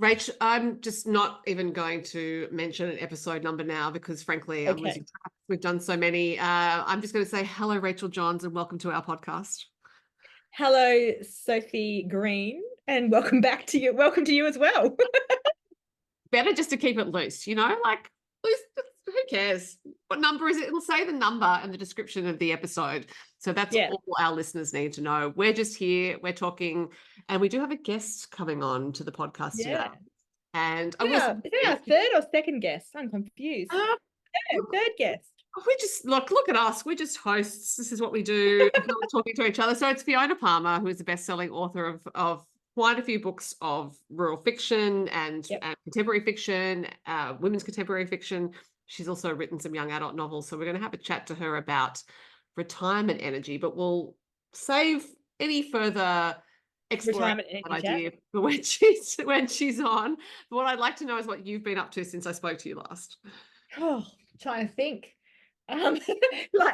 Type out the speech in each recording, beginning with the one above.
Rach, I'm just not even going to mention an episode number now because, frankly, I'm losing Okay. track. We've done so many. I'm just going to say hello, Rachael Johns, and welcome to our podcast. Hello, Sophie Green, and welcome back to you. Welcome to you as well. Better just to keep it loose, like loose, who cares? What number is it? It'll say the number and the description of the episode. So that's Yeah. all our listeners need to know. We're just here, we're talking, and we do have a guest coming on to the podcast today. Yeah. And I will Is it our third or second guest? I'm confused. uh, Third guest. we just look at us. We're just hosts. This is what we do. We're talking to each other. So it's Fiona Palmer, who is the best-selling author of quite a few books of rural fiction and Yep. contemporary fiction, women's contemporary fiction. She's also written some young adult novels. So we're going to have a chat to her about retirement energy, but we'll save any further exploration Retirement of that energy idea chat. for when she's on. But what I'd like to know is what you've been up to since I spoke to you last. Oh, trying to think. Like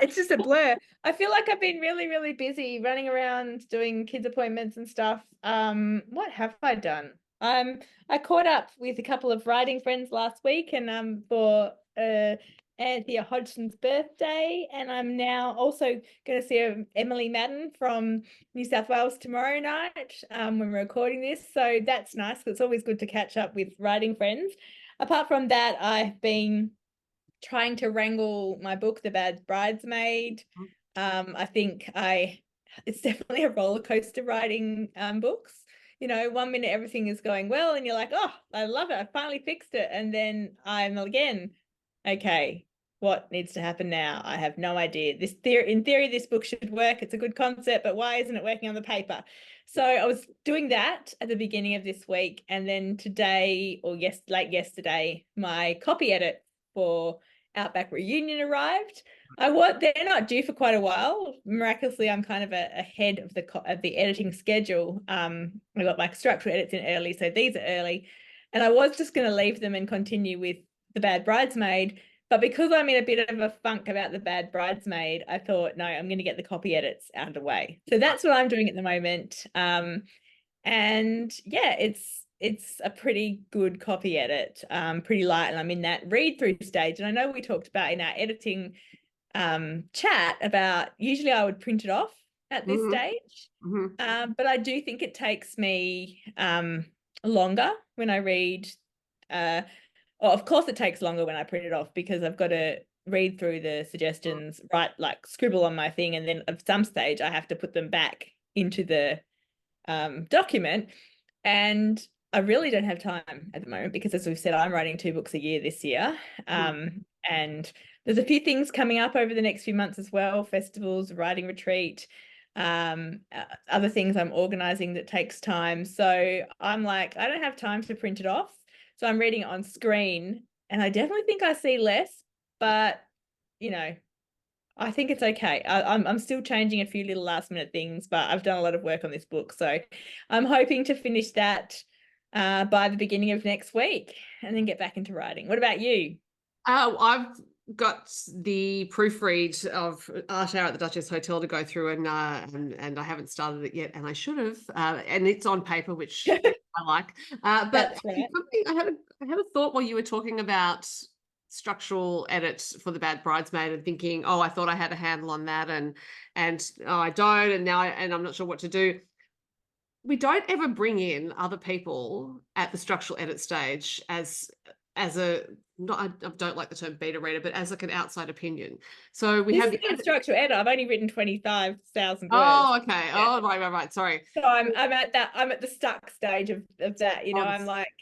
it's just a blur. I feel like I've been really, really busy running around doing kids' appointments and stuff. What have I done? I caught up with a couple of writing friends last week and for Anthea Hodgson's birthday, and I'm now also going to see Emily Madden from New South Wales tomorrow night when we're recording this. So that's nice. It's always good to catch up with writing friends. Apart from that, I've been trying to wrangle my book, The Bad Bridesmaid. I think it's definitely a roller coaster writing books. One minute everything is going well and you're like, oh, I love it, I finally fixed it. And then I'm again, okay, what needs to happen now? I have no idea. In theory, this book should work. It's a good concept, but why isn't it working on the paper? So I was doing that at the beginning of this week. And then today, or late yesterday, my copy edit for Outback Reunion arrived. They're not due for quite a while. Miraculously, I'm kind of ahead of the editing schedule. I got my structural edits in early, so these are early. And I was just going to leave them and continue with The Bad Bridesmaid. But because I'm in a bit of a funk about The Bad Bridesmaid, I thought, no, I'm going to get the copy edits out of the way. So that's what I'm doing at the moment. And yeah, it's a pretty good copy edit, pretty light, and I'm in that read through stage. And I know we talked about in our editing chat about usually I would print it off at this stage, but I do think it takes me longer when I read. Of course, it takes longer when I print it off because I've got to read through the suggestions, like scribble on my thing, and then at some stage I have to put them back into the document. And I really don't have time at the moment because, as we've said, I'm writing 2 books a year this year. And there's a few things coming up over the next few months as well, festivals, writing retreat, other things I'm organizing that takes time. So I'm like, I don't have time to print it off. So I'm reading it on screen, and I definitely think I see less, but I think it's okay. I'm still changing a few little last minute things, but I've done a lot of work on this book. So I'm hoping to finish that by the beginning of next week and then get back into writing. What about you? I've got the proofread of Art Hour at the Duchess Hotel to go through, and I haven't started it yet, and I should have. And it's on paper, which I like. But That's right. I had a thought while you were talking about structural edits for The Bad Bridesmaid and thinking, oh, I thought I had a handle on that, and oh, I don't, and now I'm not sure what to do. We don't ever bring in other people at the structural edit stage as a not I don't like the term beta reader, but as like an outside opinion. So we have the structural edit. I've only written 25,000 words. Oh, okay. Yeah. Oh, right. Sorry. So I'm at the stuck stage of that. I'm like,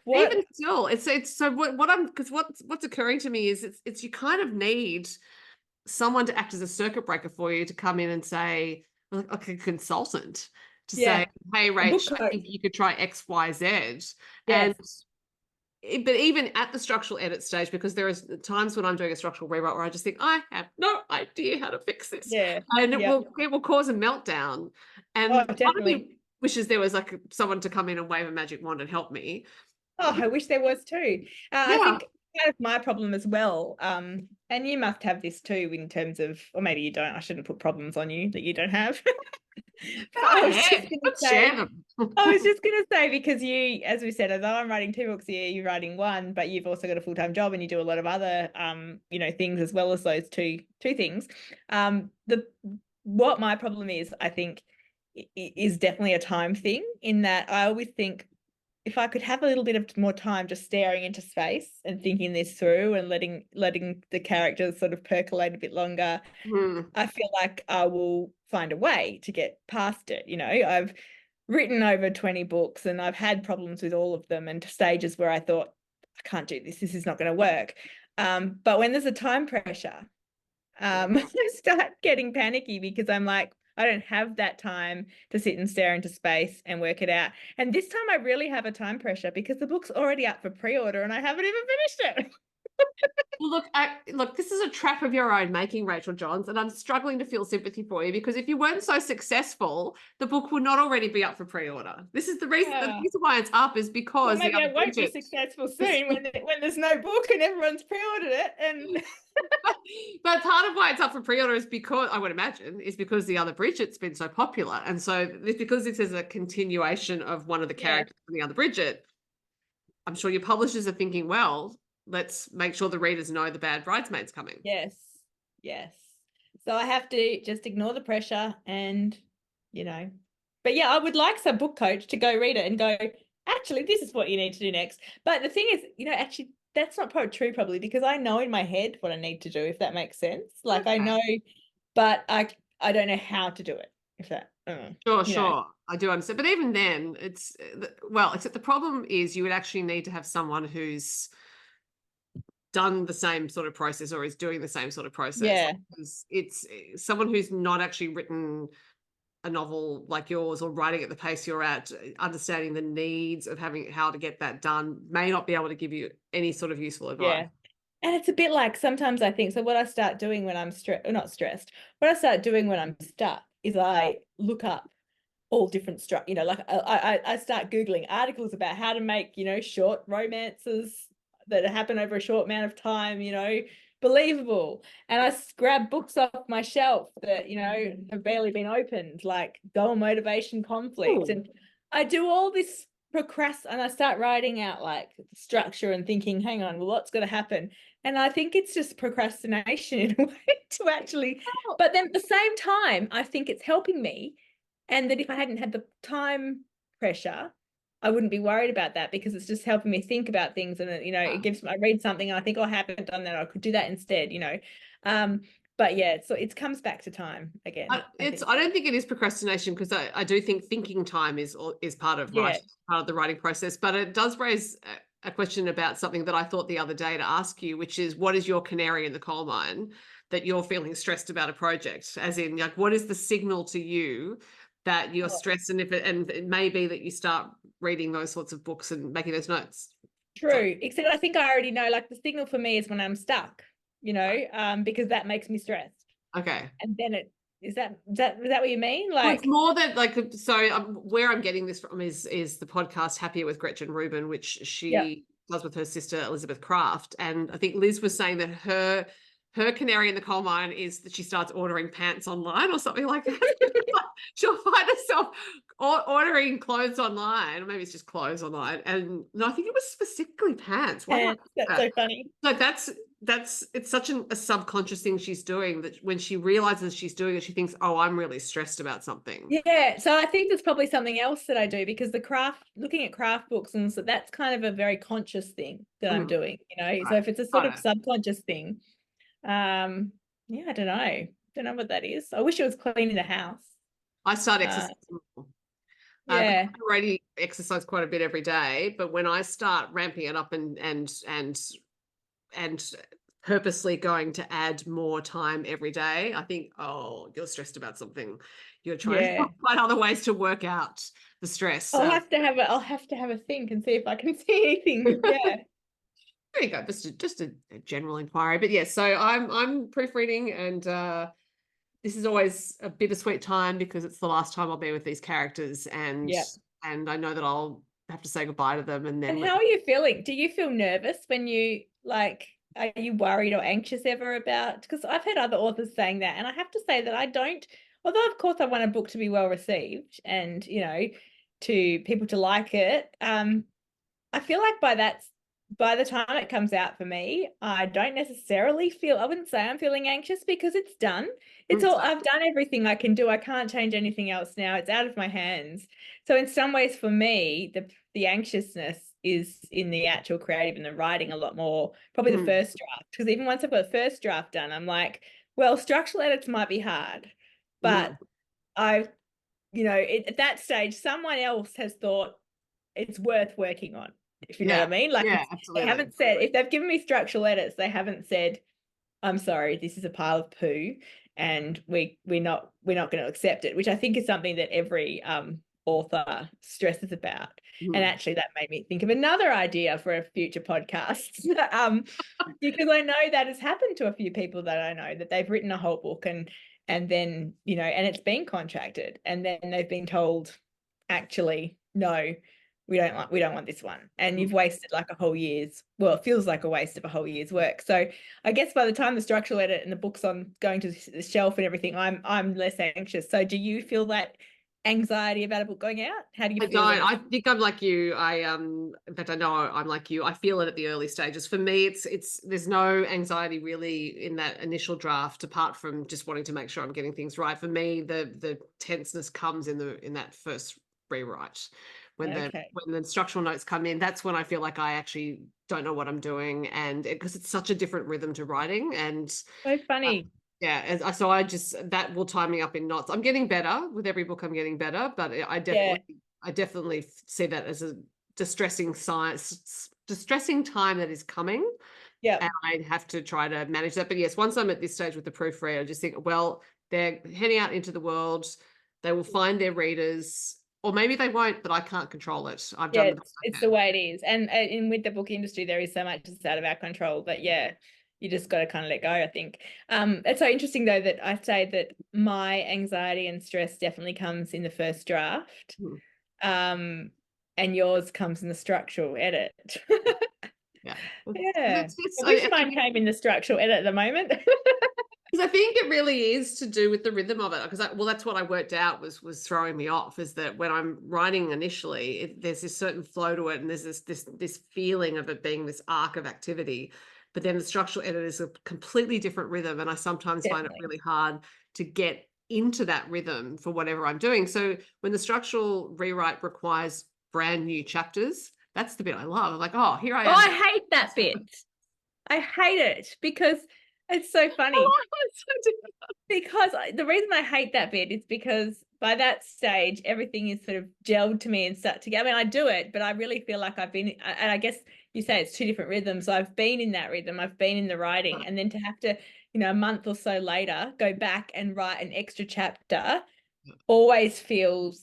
what? Even still, it's so what I'm because what's occurring to me is it's you kind of need someone to act as a circuit breaker for you to come in and say, like a consultant to say, hey, Rach, I think you could try X, Y, Z. Yes. And but even at the structural edit stage, because there is times when I'm doing a structural rewrite where I just think I have no idea how to fix this, and it will cause a meltdown. And part of me wishes there was like someone to come in and wave a magic wand and help me. Oh, I wish there was too. I think kind of my problem as well, and you must have this too in terms of, or maybe you don't. I shouldn't put problems on you that you don't have. But Go I was just ahead. going to Let's say, share them. I was just going to say, because you, as we said, although I'm writing 2 books a year, you're writing one, but you've also got a full-time job and you do a lot of other, things as well as those two things. What my problem is, I think, is definitely a time thing, in that I always think, if I could have a little bit of more time just staring into space and thinking this through and letting the characters sort of percolate a bit longer, I feel like I will find a way to get past it. I've written over 20 books and I've had problems with all of them, and stages where I thought, I can't do this. This is not going to work. But when there's a time pressure, I start getting panicky, because I'm like, I don't have that time to sit and stare into space and work it out. And this time I really have a time pressure, because the book's already up for pre-order and I haven't even finished it. Well, look, this is a trap of your own making, Rachael Johns, and I'm struggling to feel sympathy for you, because if you weren't so successful, the book would not already be up for pre-order. This is the reason. The reason why it's up is Well, because maybe I won't be successful soon when there's no book and everyone's pre-ordered it. And but part of why it's up for pre-order is because, I would imagine, is because the other Bridget's been so popular, and so because this is a continuation of one of the characters from the other Bridget. I'm sure your publishers are thinking, well, let's make sure the readers know the Bad Bridesmaid's coming. Yes. So I have to just ignore the pressure and, but yeah, I would like some book coach to go read it and go, actually, this is what you need to do next. But the thing is, actually, that's not true probably, because I know in my head what I need to do, if that makes sense. Like, okay. I know, but I don't know how to do it, if that. Sure. I do understand. But even then, except the problem is you would actually need to have someone who's done the same sort of process or is doing the same sort of process. Yeah. It's someone who's not actually written a novel like yours, or writing at the pace you're at, understanding the needs of how to get that done, may not be able to give you any sort of useful advice. Yeah. And it's a bit like, sometimes I think, so what I start doing when I'm not stressed, what I start doing when I'm stuck is I look up all different like I start Googling articles about how to make, short romances that happen over a short amount of time, believable. And I grab books off my shelf that, have barely been opened, like Goal Motivation Conflict. Ooh. And I do all this and I start writing out like structure and thinking, hang on, well, what's going to happen? And I think it's just procrastination in a way to actually, but then at the same time, I think it's helping me. And that if I hadn't had the time pressure, I wouldn't be worried about that, because it's just helping me think about things. And, it gives me, I read something and I think, oh, I haven't done that. I could do that instead, But yeah, so it comes back to time again. I don't think it is procrastination, because I do think thinking time is part of writing, part of the writing process. But it does raise a question about something that I thought the other day to ask you, which is, what is your canary in the coal mine that you're feeling stressed about a project? As in, like, what is the signal to you that you're stressed, and it may be that you start reading those sorts of books and making those notes. True. Except I think I already know, like, the signal for me is when I'm stuck, because that makes me stressed. Okay. And then is that what you mean? Like, well, it's more that, like, so where I'm getting this from is the podcast Happier with Gretchen Rubin, which she does with her sister Elizabeth Craft. And I think Liz was saying that her canary in the coal mine is that she starts ordering pants online or something like that. She'll find herself ordering clothes online, or maybe it's just clothes online. And no, I think it was specifically pants. Pants. That's so funny. So it's such a subconscious thing she's doing, that when she realizes she's doing it, she thinks, oh, I'm really stressed about something. Yeah. So I think there's probably something else that I do, because looking at craft books, and so that's kind of a very conscious thing that I'm doing, Right. So if it's a sort of subconscious thing, I don't know what that is. I wish it was cleaning the house. I start exercising more. I already exercise quite a bit every day, but when I start ramping it up and purposely going to add more time every day, I think, oh, you're stressed about something. You're trying to find other ways to work out the stress. I'll have to have a think and see if I can see anything. Yeah. There you go. Just a general inquiry. But yes, so I'm proofreading, and this is always a bittersweet time, because it's the last time I'll be with these characters, and I know that I'll have to say goodbye to them. And then how are you feeling? Do you feel nervous when you, like, are you worried or anxious ever about, because I've heard other authors saying that, and I have to say that I don't although of course I want a book to be well received and, you know, to people to like it. I feel like by the time it comes out for me, I don't necessarily feel, I wouldn't say I'm feeling anxious because it's done. It's all, I've done everything I can do. I can't change anything else now. It's out of my hands. So in some ways for me, the anxiousness is in the actual creative and the writing a lot more, probably the first draft. Because even once I've got the first draft done, I'm like, well, structural edits might be hard, but I, you know, at that stage, someone else has thought it's worth working on, if you know what I mean. Like, Yeah, they absolutely. haven't said, if they've given me structural edits, they haven't said, I'm sorry, this is a pile of poo and we're not going to accept it, which I think is something that every author stresses about. And actually that made me think of another idea for a future podcast. Because I know that has happened to a few people that I know, that they've written a whole book and then, you know, and it's been contracted and then they've been told, actually, no, we don't want this one. And you've wasted like a whole year's, well, it feels like a waste of a whole year's work. So I guess by the time the structural edit and the book's on going to the shelf and everything, I'm less anxious. So do you feel that anxiety about a book going out? How do you feel? I think I'm like you. In fact, I know I'm like you. I feel it at the early stages. For me, it's there's no anxiety really in that initial draft, apart from just wanting to make sure I'm getting things right. For me, the tenseness comes in that first rewrite. When the structural notes come in, that's when I feel like I actually don't know what I'm doing, and because it's such a different rhythm to writing. And so funny. Yeah, so that will tie me up in knots. I'm getting better with every book. I'm getting better, but I definitely see that as a distressing time that is coming. Yeah, and I have to try to manage that. But yes, once I'm at this stage with the proofread, I just think, well, they're heading out into the world. They will find their readers, or maybe they won't, but I can't control it. I've done the best I it's can. the way it is. And with the book industry, there is so much that's out of our control. But yeah, you just got to kind of let go, I think. It's so interesting though that I say that my anxiety and stress definitely comes in the first draft. And yours comes in the structural edit. Yeah. Yeah. I wish mine came in the structural edit at the moment. Because I think it really is to do with the rhythm of it. Because that's what I worked out was throwing me off, is that when I'm writing initially, there's this certain flow to it, and there's this feeling of it being this arc of activity. But then the structural edit is a completely different rhythm, and I sometimes find it really hard to get into that rhythm for whatever I'm doing. So when the structural rewrite requires brand new chapters, that's the bit I love. I'm like, oh, here I am. I hate that bit. I hate it because it's so funny. Because the reason I hate that bit is because by that stage, everything is sort of gelled to me and stuck together. I mean, I do it, but I really feel like I've been, and I guess you say it's two different rhythms. So I've been in that rhythm, I've been in the writing, and then to have to, you know, a month or so later, go back and write an extra chapter always feels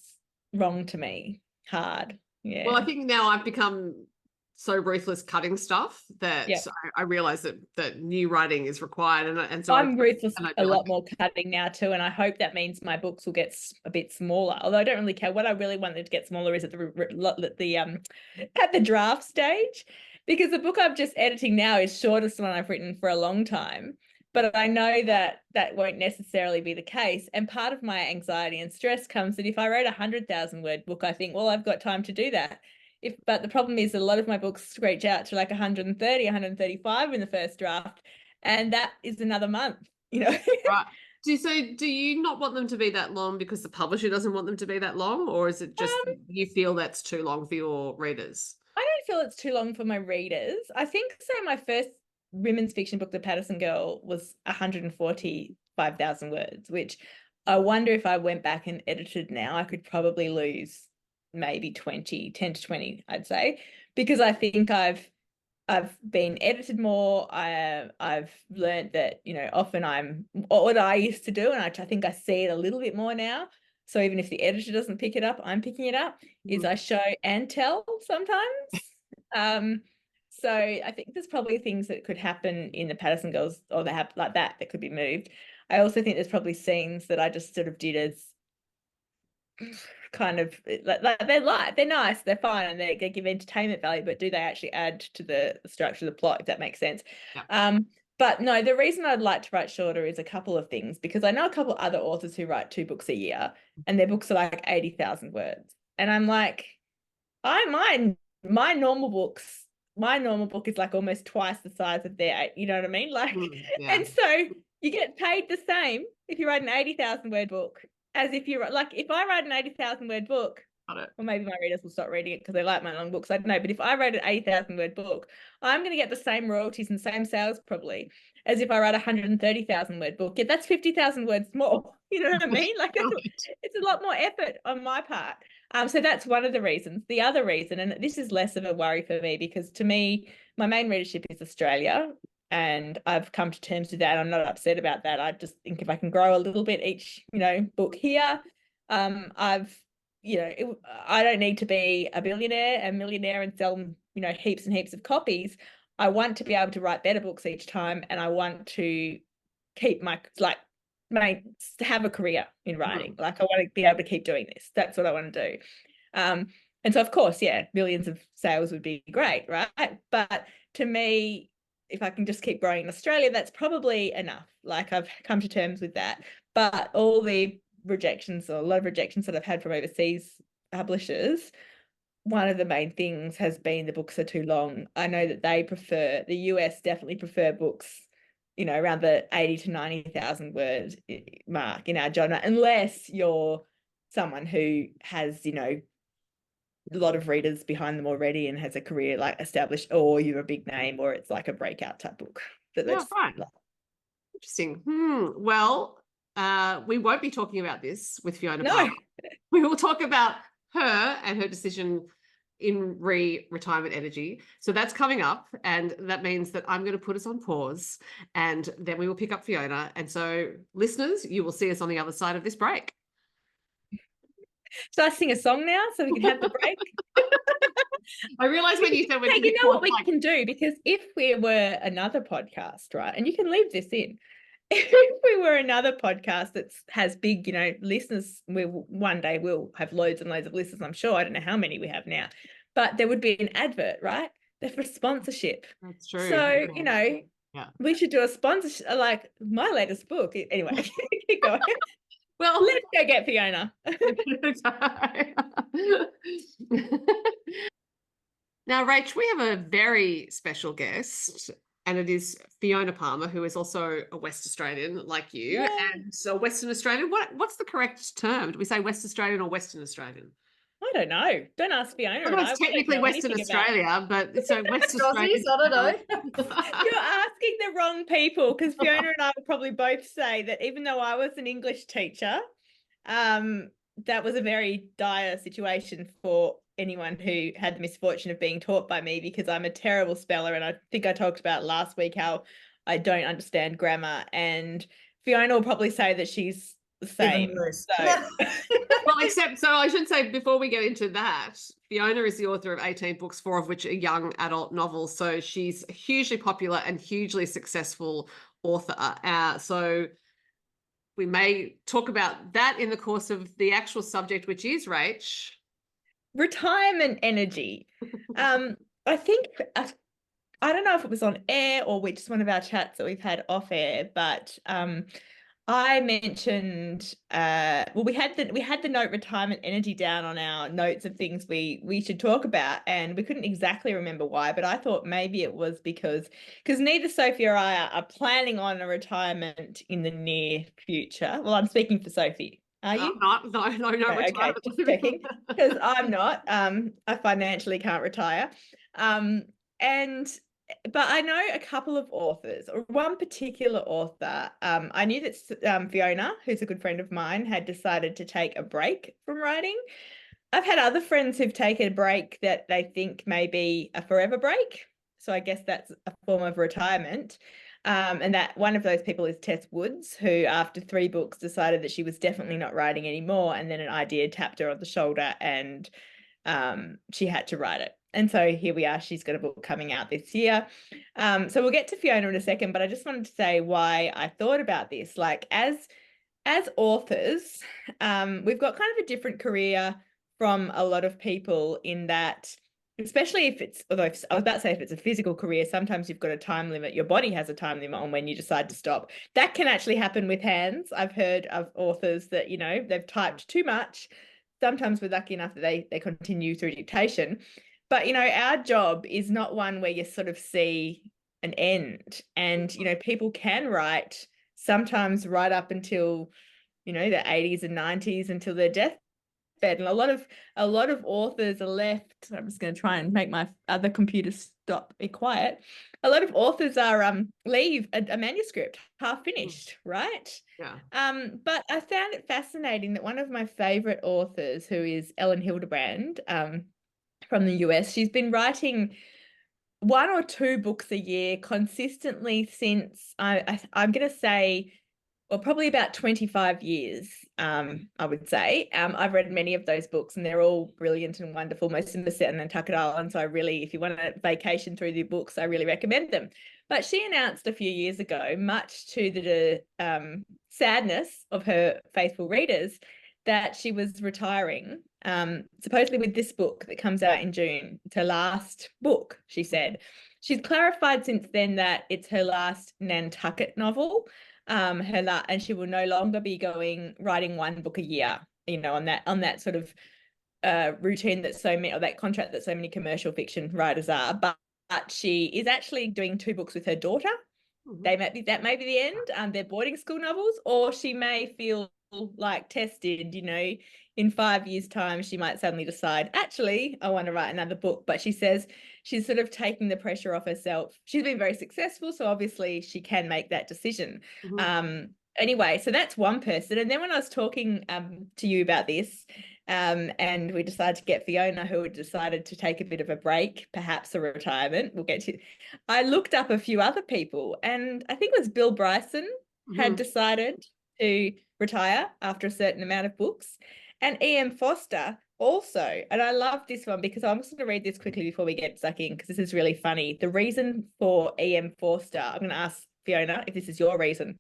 wrong to me, hard. Yeah. Well, I think now I've become so ruthless cutting stuff that I realize that new writing is required, and so I'm ruthless a lot more cutting now too, and I hope that means my books will get a bit smaller. Although I don't really care. What I really want them to get smaller is at the draft stage, because the book I'm just editing now is shortest one I've written for a long time. But I know that won't necessarily be the case. And part of my anxiety and stress comes that if I wrote 100,000-word book, I think, well, I've got time to do that. But the problem is that a lot of my books screech out to like 130, 135 in the first draft, and that is another month, you know. Right. Do you not want them to be that long because the publisher doesn't want them to be that long, or is it just you feel that's too long for your readers? I don't feel it's too long for my readers. I think so. My first women's fiction book, The Patterson Girl, was 145,000 words, which I wonder if I went back and edited now, I could probably lose maybe 10 to 20, I'd say, because I think I've been edited more. I've learned that, you know, often I'm what I used to do, and I think I see it a little bit more now. So even if the editor doesn't pick it up, I'm picking it up. Is I show and tell sometimes. So I think there's probably things that could happen in the Patterson Girls, or they have like that could be moved. I also think there's probably scenes that I just sort of did as kind of like they're nice, they're fine, and they give entertainment value, but do they actually add to the structure of the plot, if that makes sense? But no, the reason I'd like to write shorter is a couple of things, because I know a couple of other authors who write 2 books a year and their books are like 80,000 words. And I'm like, my normal book is like almost twice the size of their, you know what I mean? Like, Yeah. and so you get paid the same if you write an 80,000 word book as if you like, if I write an 80,000 word book, Got it. or maybe my readers will stop reading it because they like my long books. I don't know. But if I wrote an 80,000 word book, I'm going to get the same royalties and same sales probably as if I write a 130,000 word book. Yeah, that's 50,000 words more. You know what I mean? Like it's a lot more effort on my part. So that's one of the reasons. The other reason, and this is less of a worry for me, because to me, my main readership is Australia, and I've come to terms with that. I'm not upset about that. I just think if I can grow a little bit each, book here, I don't need to be a billionaire and millionaire and sell, heaps and heaps of copies. I want to be able to write better books each time, and I want to keep have a career in writing. Like I want to be able to keep doing this. That's what I want to do. And so of course, yeah, millions of sales would be great, right? But to me, if I can just keep growing in Australia, that's probably enough. Like I've come to terms with that. But all the rejections, or a lot of rejections that I've had from overseas publishers, one of the main things has been the books are too long. I know that the US definitely prefer books, around the 80 to 90,000 word mark in our genre, unless you're someone who has, a lot of readers behind them already and has a career like established, or you're a big name, or it's like a breakout type book. Right. Interesting. Well, we won't be talking about this with Fiona Palmer. We will talk about her and her decision in retirement energy. So that's coming up, and that means that I'm going to put us on pause, and then we will pick up Fiona. And so, listeners, you will see us on the other side of this break. Should I sing a song now so we can have the break? I realized when you said hey, you know what we can do, because if we were another podcast, right, and you can leave this in, if we were another podcast that has big, listeners, one day we'll have loads and loads of listeners, I'm sure. I don't know how many we have now, but there would be an advert, right? They're for sponsorship. That's true. So, yeah, we should do a sponsorship, like my latest book. Anyway, keep going. Well, let's go get Fiona. Now, Rach, we have a very special guest, and it is Fiona Palmer, who is also a West Australian like you. Yay. And so Western Australian, what's the correct term? Do we say West Australian or Western Australian? I don't know. Don't ask Fiona. I know it's technically Western Australia, but so West Australia. I don't know. You're asking the wrong people, because Fiona and I would probably both say that even though I was an English teacher, that was a very dire situation for anyone who had the misfortune of being taught by me, because I'm a terrible speller, and I think I talked about last week how I don't understand grammar, and Fiona will probably say that she's the same. So. Well, except, so I should say before we get into that, Fiona is the author of 18 books, 4 of which are young adult novels. So she's a hugely popular and hugely successful author. So we may talk about that in the course of the actual subject, which is, Rach, retirement energy. I think, I don't know if it was on air or which one of our chats that we've had off air, but I mentioned, we had the note retirement energy down on our notes of things we should talk about, and we couldn't exactly remember why, but I thought maybe it was because neither Sophie or I are planning on a retirement in the near future. Well, I'm speaking for Sophie. Are you? I'm not. No. Okay, just checking, because I'm not. I financially can't retire. But I know a couple of authors, or one particular author. I knew that Fiona, who's a good friend of mine, had decided to take a break from writing. I've had other friends who've taken a break that they think may be a forever break. So I guess that's a form of retirement. And that one of those people is Tess Woods, who after 3 books decided that she was definitely not writing anymore. And then an idea tapped her on the shoulder, and she had to write it. And so here we are. She's got a book coming out this year. So we'll get to Fiona in a second, but I just wanted to say why I thought about this. Like as authors, we've got kind of a different career from a lot of people in that especially if it's, although I was about to say if it's a physical career, sometimes you've got a time limit. Your body has a time limit on when you decide to stop. That can actually happen with hands. I've heard of authors that, you know, they've typed too much. Sometimes we're lucky enough that they continue through dictation. But, you know, our job is not one where you sort of see an end. And, you know, people can write sometimes right up until, you know, the 80s and 90s, until their death bed. And a lot of authors are left. I'm just going to try and make my other computer stop, be quiet. A lot of authors are leave a manuscript half finished, right? Yeah. But I found it fascinating that one of my favorite authors, who is Elin Hildebrand, from the US, she's been writing 1 or 2 books a year consistently since I'm going to say, well, probably about 25 years, I would say. I've read many of those books and they're all brilliant and wonderful. Most of them are set in Nantucket Island. So I really, if you want a vacation through the books, I really recommend them. But she announced a few years ago, much to the sadness of her faithful readers, that she was retiring, supposedly with this book that comes out in June. It's her last book, she said. She's clarified since then that it's her last Nantucket novel. And she will no longer be writing 1 book a year, you know, on that sort of routine that so many, or that contract that so many commercial fiction writers are. But she is actually doing 2 books with her daughter. That may be the end. They're boarding school novels, or she may feel like tested, you know, in 5 years' time, she might suddenly decide, actually, I want to write another book. But she says she's sort of taking the pressure off herself. She's been very successful, so obviously she can make that decision. Anyway, so that's one person. And then when I was talking to you about this, and we decided to get Fiona, who had decided to take a bit of a break, perhaps a retirement. We'll get to. I looked up a few other people, and I think it was Bill Bryson had decided to retire after a certain amount of books, and E.M. Forster also. And I love this one because I'm just going to read this quickly before we get stuck in, because this is really funny. The reason for E.M. Forster, I'm going to ask Fiona if this is your reason.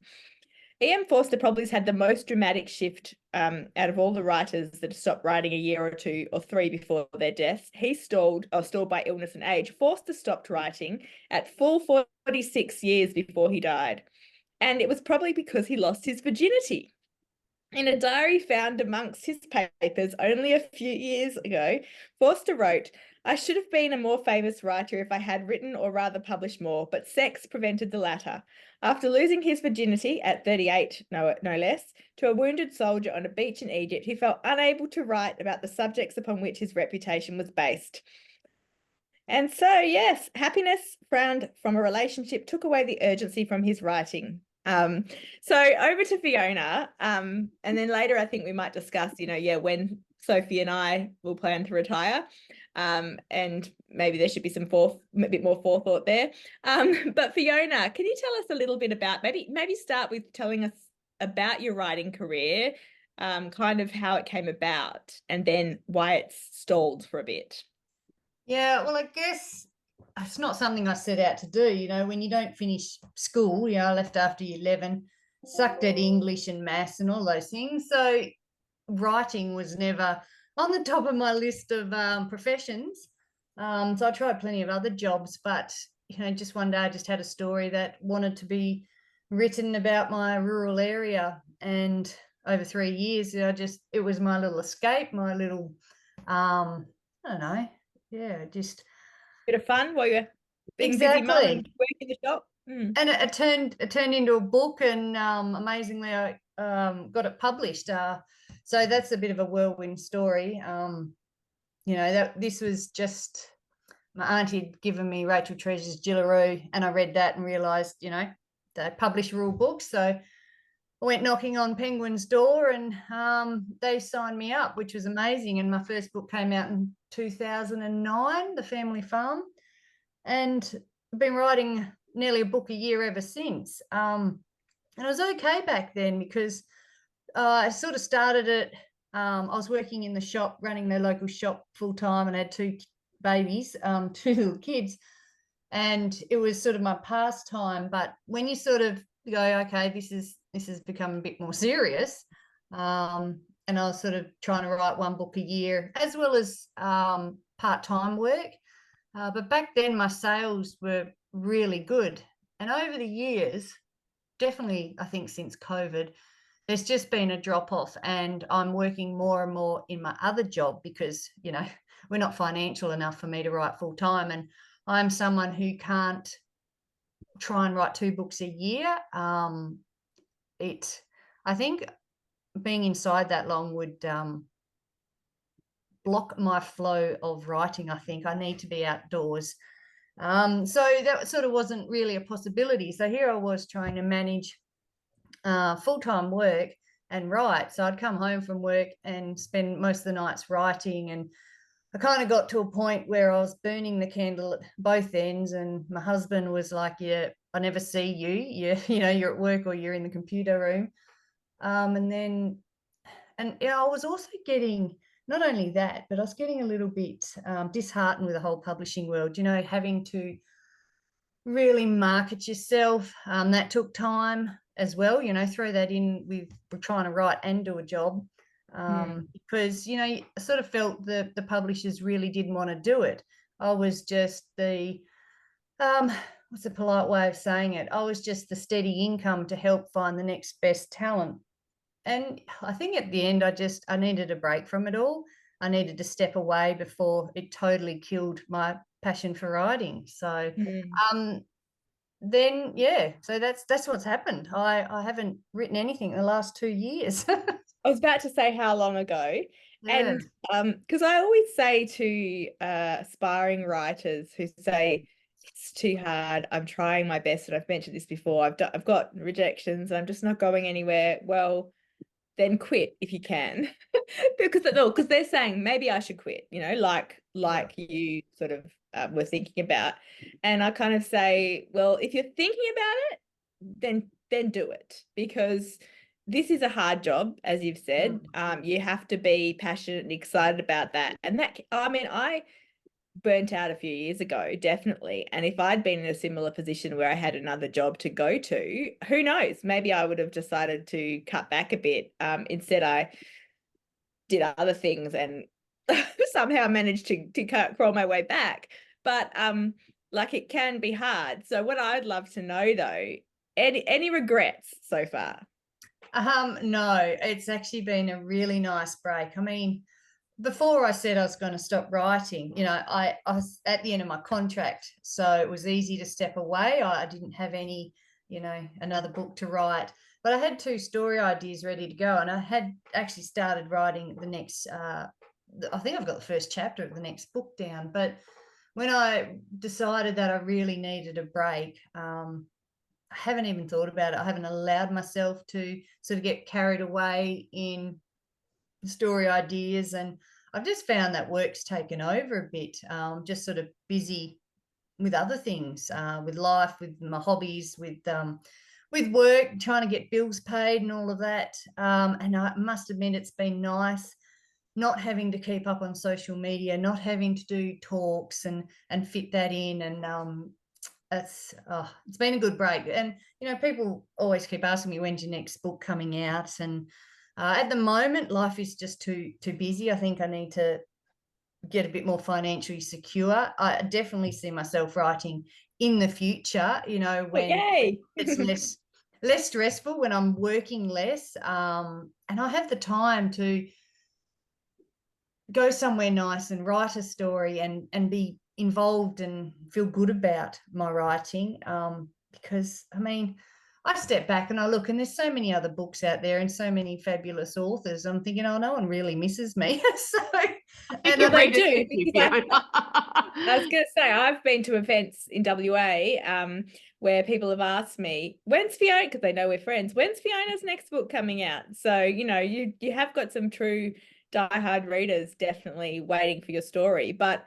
E.M. Forster probably has had the most dramatic shift out of all the writers that stopped writing a year or 2 or 3 before their deaths. He stalled by illness and age. Forster stopped writing at full 46 years before he died. And it was probably because he lost his virginity. In a diary found amongst his papers only a few years ago, Forster wrote, "I should have been a more famous writer if I had written, or rather published more, but sex prevented the latter. After losing his virginity at 38, no less, to a wounded soldier on a beach in Egypt, he felt unable to write about the subjects upon which his reputation was based." And so, yes, happiness found from a relationship took away the urgency from his writing. So over to Fiona, and then later I think we might discuss, you know, when Sophie and I will plan to retire, and maybe there should be a bit more forethought there. But Fiona, can you tell us a little bit about, maybe start with telling us about your writing career, kind of how it came about, and then why it's stalled for a bit. Yeah, well, I guess it's not something I set out to do. You know, when you don't finish school, you know, I left after year 11, sucked at English and maths and all those things. So writing was never on the top of my list of professions. So I tried plenty of other jobs, but, you know, just one day I just had a story that wanted to be written about my rural area. And over 3 years, you know, it was my little escape, my little, I don't know. Yeah, just bit of fun while you're being exactly. busy mum and work in the shop. And it turned into a book, and amazingly I got it published. So that's a bit of a whirlwind story. You know, this was just my auntie had given me Rachel Treasure's Jillaroo, and I read that and realised, you know, they publish rural books. So I went knocking on Penguin's door, and they signed me up, which was amazing. And my first book came out in 2009, The Family Farm, and I've been writing nearly a book a year ever since. And it was okay back then because I sort of started it. I was working in the shop, running their local shop full time, and had 2 babies, 2 little kids, and it was sort of my pastime. But when you sort of go, okay, this has become a bit more serious, and I was sort of trying to write 1 book a year, as well as part-time work. But back then my sales were really good. And over the years, definitely I think since COVID, there's just been a drop off, and I'm working more and more in my other job because, you know, we're not financial enough for me to write full time. And I'm someone who can't try and write 2 books a year. I think being inside that long would block my flow of writing. I think I need to be outdoors. So that sort of wasn't really a possibility. So here I was trying to manage full-time work and write. So I'd come home from work and spend most of the nights writing, and I kind of got to a point where I was burning the candle at both ends, and my husband was like, yeah, I never see you. You know, you're at work or you're in the computer room. And you know, I was also getting, not only that, but I was getting a little bit disheartened with the whole publishing world, you know, having to really market yourself. That took time as well, you know, throw that in with trying to write and do a job. Because, you know, I sort of felt the publishers really didn't want to do it. I was just the, what's a polite way of saying it? I was just the steady income to help find the next best talent. And I think at the end, I needed a break from it all. I needed to step away before it totally killed my passion for writing. So then, yeah, so that's what's happened. I haven't written anything in the last 2 years. I was about to say how long ago. Yeah. And because I always say to aspiring writers who say it's too hard, I'm trying my best, and I've mentioned this before, I've got rejections, I'm just not going anywhere. Well, then quit if you can. because they're saying maybe I should quit, you know, like you sort of were thinking about. And I kind of say, well, if you're thinking about it, then do it, because this is a hard job, as you've said. You have to be passionate and excited about that. And that, I mean, I burnt out a few years ago, definitely. And if I'd been in a similar position where I had another job to go to, who knows, maybe I would have decided to cut back a bit. Instead, I did other things and somehow managed to crawl my way back. But like, it can be hard. So what I'd love to know, though, any regrets so far? No, it's actually been a really nice break. I mean, before I said I was going to stop writing, you know, I was at the end of my contract, so it was easy to step away. I didn't have any, you know, another book to write, but I had 2 story ideas ready to go, and I had actually started writing the next, I think I've got the first chapter of the next book down. But when I decided that I really needed a break, I haven't even thought about it. I haven't allowed myself to sort of get carried away in story ideas, and I've just found that work's taken over a bit. Just sort of busy with other things, with life, with my hobbies, with work, trying to get bills paid and all of that. And I must admit, it's been nice not having to keep up on social media, not having to do talks and fit that in. And it's been a good break. And, you know, people always keep asking me, when's your next book coming out? And at the moment, life is just too busy. I think I need to get a bit more financially secure. I definitely see myself writing in the future, you know, when it's less stressful, when I'm working less, and I have the time to go somewhere nice and write a story and be involved and feel good about my writing. Because, I mean, I step back and I look, and there's so many other books out there and so many fabulous authors. I'm thinking, oh, no one really misses me. And I do. I was going to say, I've been to events in WA where people have asked me, when's Fiona, because they know we're friends, when's Fiona's next book coming out? So, you know, you have got some true diehard readers definitely waiting for your story. But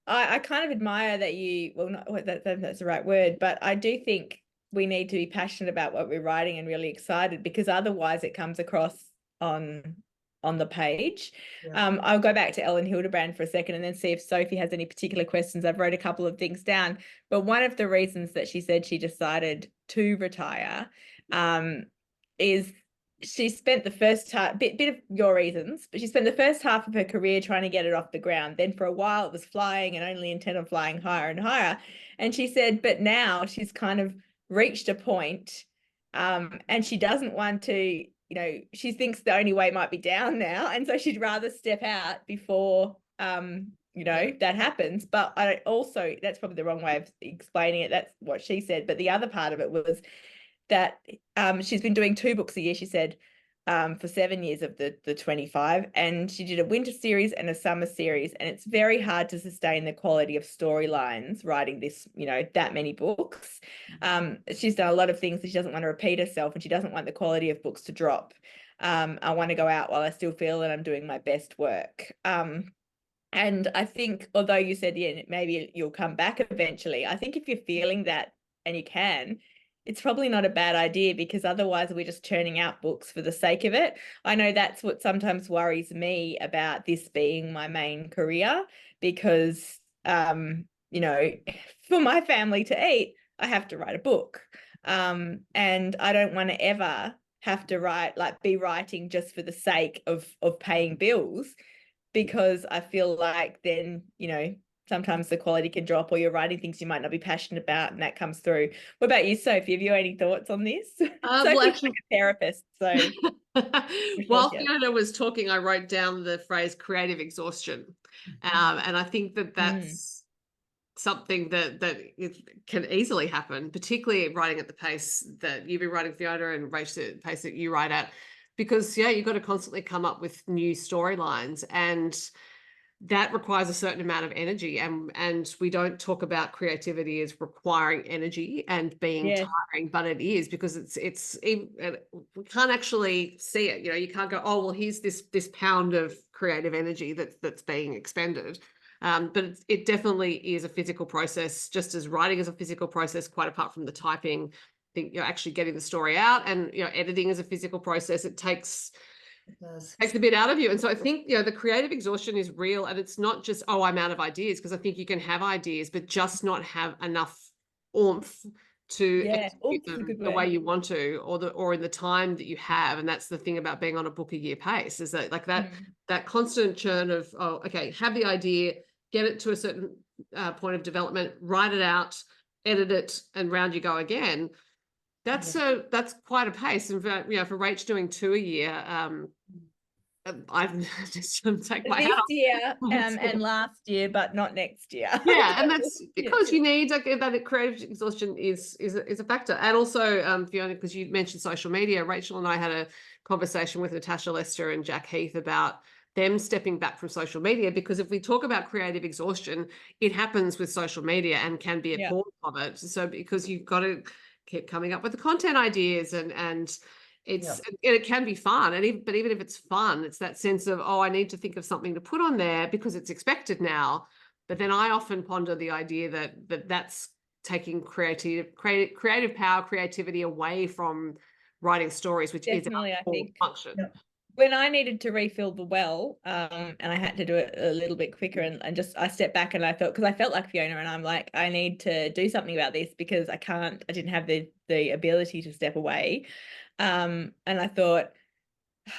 I kind of admire that you, well, not that's the right word, but I do think we need to be passionate about what we're writing and really excited, because otherwise it comes across on the page. Yeah. I'll go back to Elin Hildebrand for a second and then see if Sophie has any particular questions. I've wrote a couple of things down, but one of the reasons that she said she decided to retire is she spent the first half, bit of your reasons, but she spent the first half of her career trying to get it off the ground. Then for a while it was flying and only intent on flying higher and higher. And she said, but now she's kind of reached a point, and she doesn't want to, she thinks the only way might be down now. And so she'd rather step out before, that happens. But I also, that's probably the wrong way of explaining it. That's what she said. But the other part of it was that she's been doing 2 books a year, she said, for 7 years of the 25, and she did a winter series and a summer series, and it's very hard to sustain the quality of storylines writing this, that many books. She's done a lot of things that she doesn't want to repeat herself, and she doesn't want the quality of books to drop. I want to go out while I still feel that I'm doing my best work. And I think, although you said, yeah, maybe you'll come back eventually, I think if you're feeling that and you can, it's probably not a bad idea, because otherwise we're just churning out books for the sake of it. I know that's what sometimes worries me about this being my main career, because, for my family to eat, I have to write a book. And I don't want to ever have to be writing just for the sake of paying bills, because I feel like then, sometimes the quality can drop, or you're writing things you might not be passionate about, and that comes through. What about you, Sophie? Have you any thoughts on this? Sophie's actually, like a therapist, so. While Fiona was talking, I wrote down the phrase creative exhaustion. And I think that that's something that it can easily happen, particularly writing at the pace that you've been writing, Fiona, and Rach, the pace that you write at, because you've got to constantly come up with new storylines, and that requires a certain amount of energy, and we don't talk about creativity as requiring energy and being tiring, but it is, because it's we can't actually see it. You can't go, oh well, here's this pound of creative energy that's being expended. But it definitely is a physical process, just as writing is a physical process, quite apart from the typing. I think you're actually getting the story out, and editing is a physical process. It takes a bit out of you. And so I think, the creative exhaustion is real, and it's not just, oh, I'm out of ideas, because I think you can have ideas, but just not have enough oomph to execute them the way you want to, or in the time that you have. And that's the thing about being on a book a year pace, is that that constant churn of, oh, okay, have the idea, get it to a certain point of development, write it out, edit it, and round you go again. That's quite a pace. And for Rach doing 2 a year, I've just take my hat off. This year and last year, but not next year. Yeah, and that's because you need that creative exhaustion is a factor. And also, Fiona, because you mentioned social media, Rachel and I had a conversation with Natasha Lester and Jack Heath about them stepping back from social media, because if we talk about creative exhaustion, it happens with social media and can be a cause of it. So because you've got to keep coming up with the content ideas, and it can be fun, but even if it's fun, it's that sense of, oh, I need to think of something to put on there because it's expected now. But then I often ponder the idea that's taking creative power, creativity away from writing stories, which definitely, is our core function. When I needed to refill the well, and I had to do it a little bit quicker, and just I stepped back, and I felt like Fiona, and I'm like, I need to do something about this, because I didn't have the ability to step away. And I thought,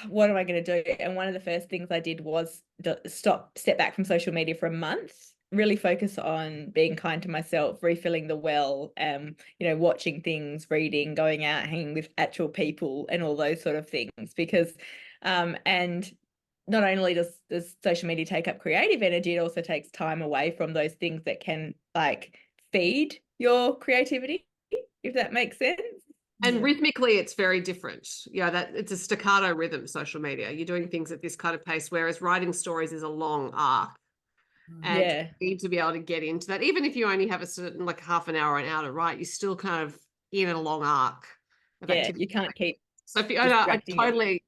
what am I going to do? And one of the first things I did was step back from social media for a month, really focus on being kind to myself, refilling the well, watching things, reading, going out, hanging with actual people, and all those sort of things, because and not only does social media take up creative energy, it also takes time away from those things that can feed your creativity, if that makes sense. And rhythmically, it's very different. That it's a staccato rhythm, social media. You're doing things at this kind of pace, whereas writing stories is a long arc. And you need to be able to get into that. Even if you only have a certain half an hour or an hour to write, you're still kind of in a long arc of activity. You can't keep. So I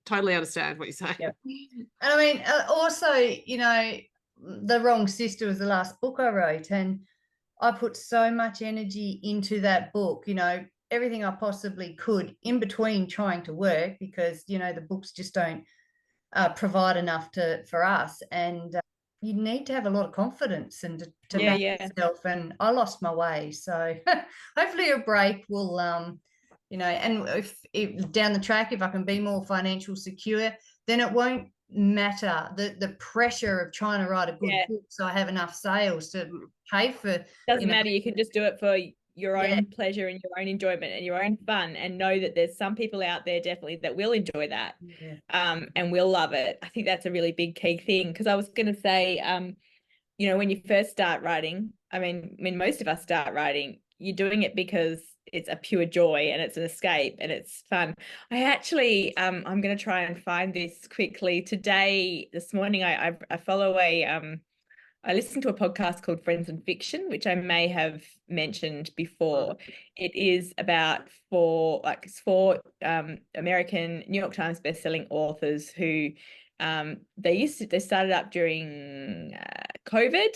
totally understand what you're saying. Yep. And I mean, also, The Wrong Sister was the last book I wrote, and I put so much energy into that book, everything I possibly could in between trying to work, because, the books just don't provide enough for us. And you need to have a lot of confidence and to back yourself. And I lost my way. So hopefully a break will you know, and if down the track, if I can be more financial secure, then it won't matter the pressure of trying to write a good book so I have enough sales to pay for. Doesn't matter. You can just do it for your own pleasure and your own enjoyment and your own fun, and know that there's some people out there definitely that will enjoy that, and will love it. I think that's a really big key thing, because I was going to say, you know, when you first start writing, I mean, most of us start writing, you're doing it because it's a pure joy and it's an escape and it's fun. I actually, I'm going to try and find this quickly. This morning, I follow I listened to a podcast called Friends and Fiction, which I may have mentioned before. It is about four American New York Times bestselling authors who they started up during COVID.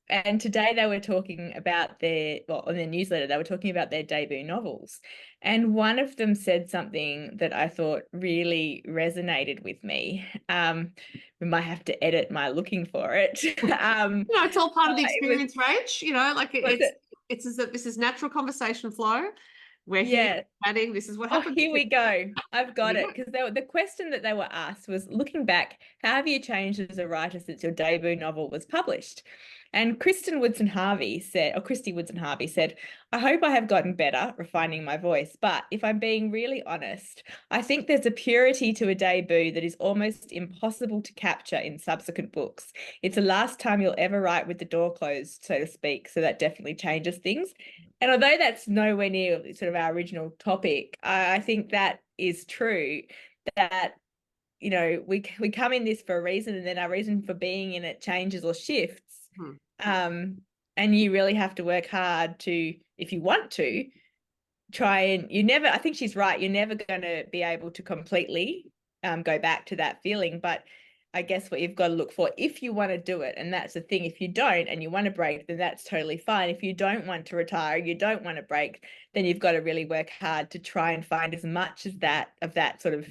And today they were talking about on their newsletter, they were talking about their debut novels. And one of them said something that I thought really resonated with me. We might have to edit my looking for it. It's all part of the experience, Rach. You know, like it's as if this is natural conversation flow. We're here chatting. This is what happens. Here we go. I've got it. Because the question that they were asked was, looking back, how have you changed as a writer since your debut novel was published? And Christy Woodson Harvey said, I hope I have gotten better refining my voice, but if I'm being really honest, I think there's a purity to a debut that is almost impossible to capture in subsequent books. It's the last time you'll ever write with the door closed, so to speak, so that definitely changes things. And although that's nowhere near sort of our original topic, I think that is true, that, you know, we come in this for a reason, and then our reason for being in it changes or shifts. And you really have to work hard to, if you want to, try and I think she's right, you're never going to be able to completely go back to that feeling. But I guess what you've got to look for, if you want to do it, and that's the thing, if you don't and you want to break, then that's totally fine. If you don't want to retire, you don't want to break, then you've got to really work hard to try and find as much of that sort of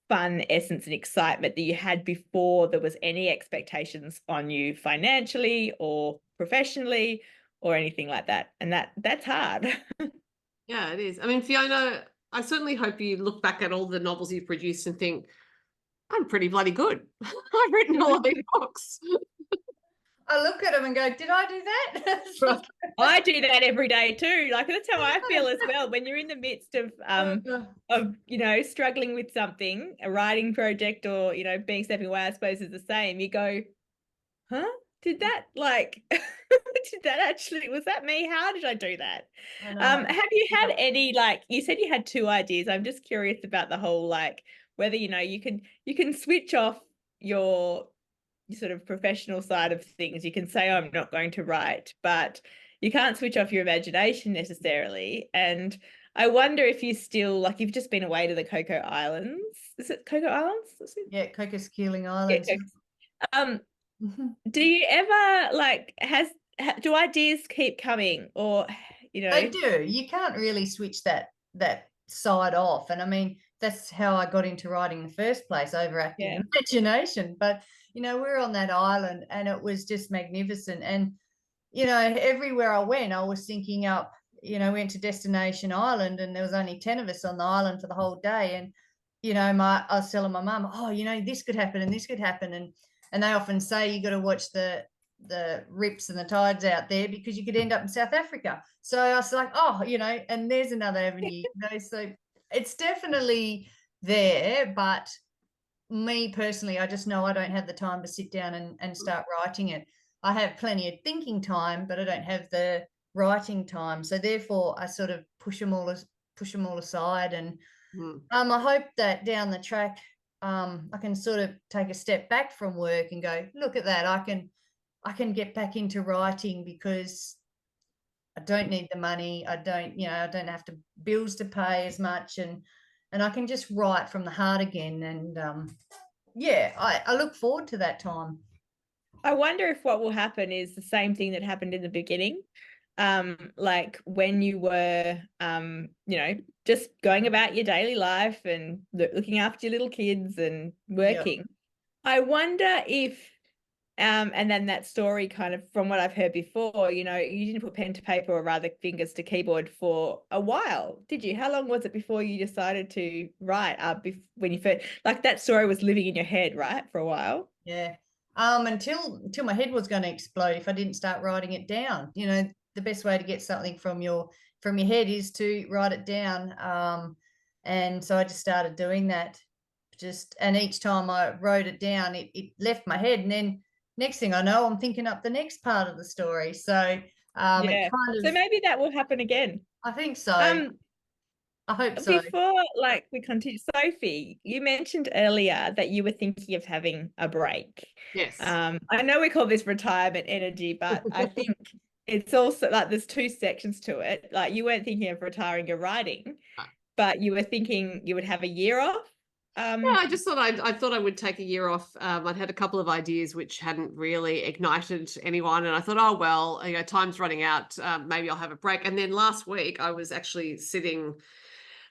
fun essence and excitement that you had before there was any expectations on you financially or professionally or anything like that. And that's hard. Yeah, it is. I mean, Fiona, I certainly hope you look back at all the novels you've produced and think, I'm pretty bloody good. I've written all of these books. I look at them and go, did I do that? I do that every day too. Like, that's how I feel as well. When you're in the midst of you know, struggling with something, a writing project, or, you know, being stepping away, I suppose is the same. You go, huh? Did that, like, was that me? How did I do that? Have you had any, like, you said you had 2 ideas. I'm just curious about the whole, like, whether, you know, you can switch off your sort of professional side of things. You can say, I'm not going to write, but you can't switch off your imagination necessarily. And I wonder if you still, like, you've just been away to the Cocoa Islands. Is it Cocoa Islands? Yeah, Cocos-Keeling Islands. Yeah, do you ever, like, do ideas keep coming, or, you know? They do. You can't really switch that side off. And I mean, that's how I got into writing in the first place, overactive imagination. But, you know, we're on that island and it was just magnificent. And, you know, everywhere I went, I was thinking up, you know, went to Destination Island and there was only 10 of us on the island for the whole day. And, you know, I was telling my mum, oh, you know, this could happen and this could happen. And they often say you got to watch the rips and the tides out there because you could end up in South Africa. So I was like, oh, you know, and there's another avenue, you know, so it's definitely there. But me personally, I just know I don't have the time to sit down and start writing it. I have plenty of thinking time, but I don't have the writing time. So therefore I sort of push them all aside. And I hope that down the track, I can sort of take a step back from work and go, look at that. I can get back into writing because I don't need the money. I don't have to bills to pay as much, and I can just write from the heart again. And I look forward to that time. I wonder if what will happen is the same thing that happened in the beginning. Like when you were, you know, just going about your daily life and looking after your little kids and working. I wonder if, And then that story kind of, from what I've heard before, you know, you didn't put pen to paper or rather fingers to keyboard for a while, did you? How long was it before you decided to write? When you first, like, that story was living in your head, right, for a while? Yeah. Until my head was going to explode if I didn't start writing it down. You know, the best way to get something from your head is to write it down. And so I just started doing that. And each time I wrote it down, it left my head, and then next thing I know, I'm thinking up the next part of the story. So it kind of, so maybe that will happen again. I think so. I hope so. Before, like, we continue, Sophie, you mentioned earlier that you were thinking of having a break. Yes. I know we call this retirement energy, but I think it's also like there's two sections to it. Like, you weren't thinking of retiring your writing, but you were thinking you would have a year off. Yeah, I just thought I thought I would take a year off. I'd had a couple of ideas which hadn't really ignited anyone, and I thought, oh well, you know, time's running out. Maybe I'll have a break. And then last week, I was actually sitting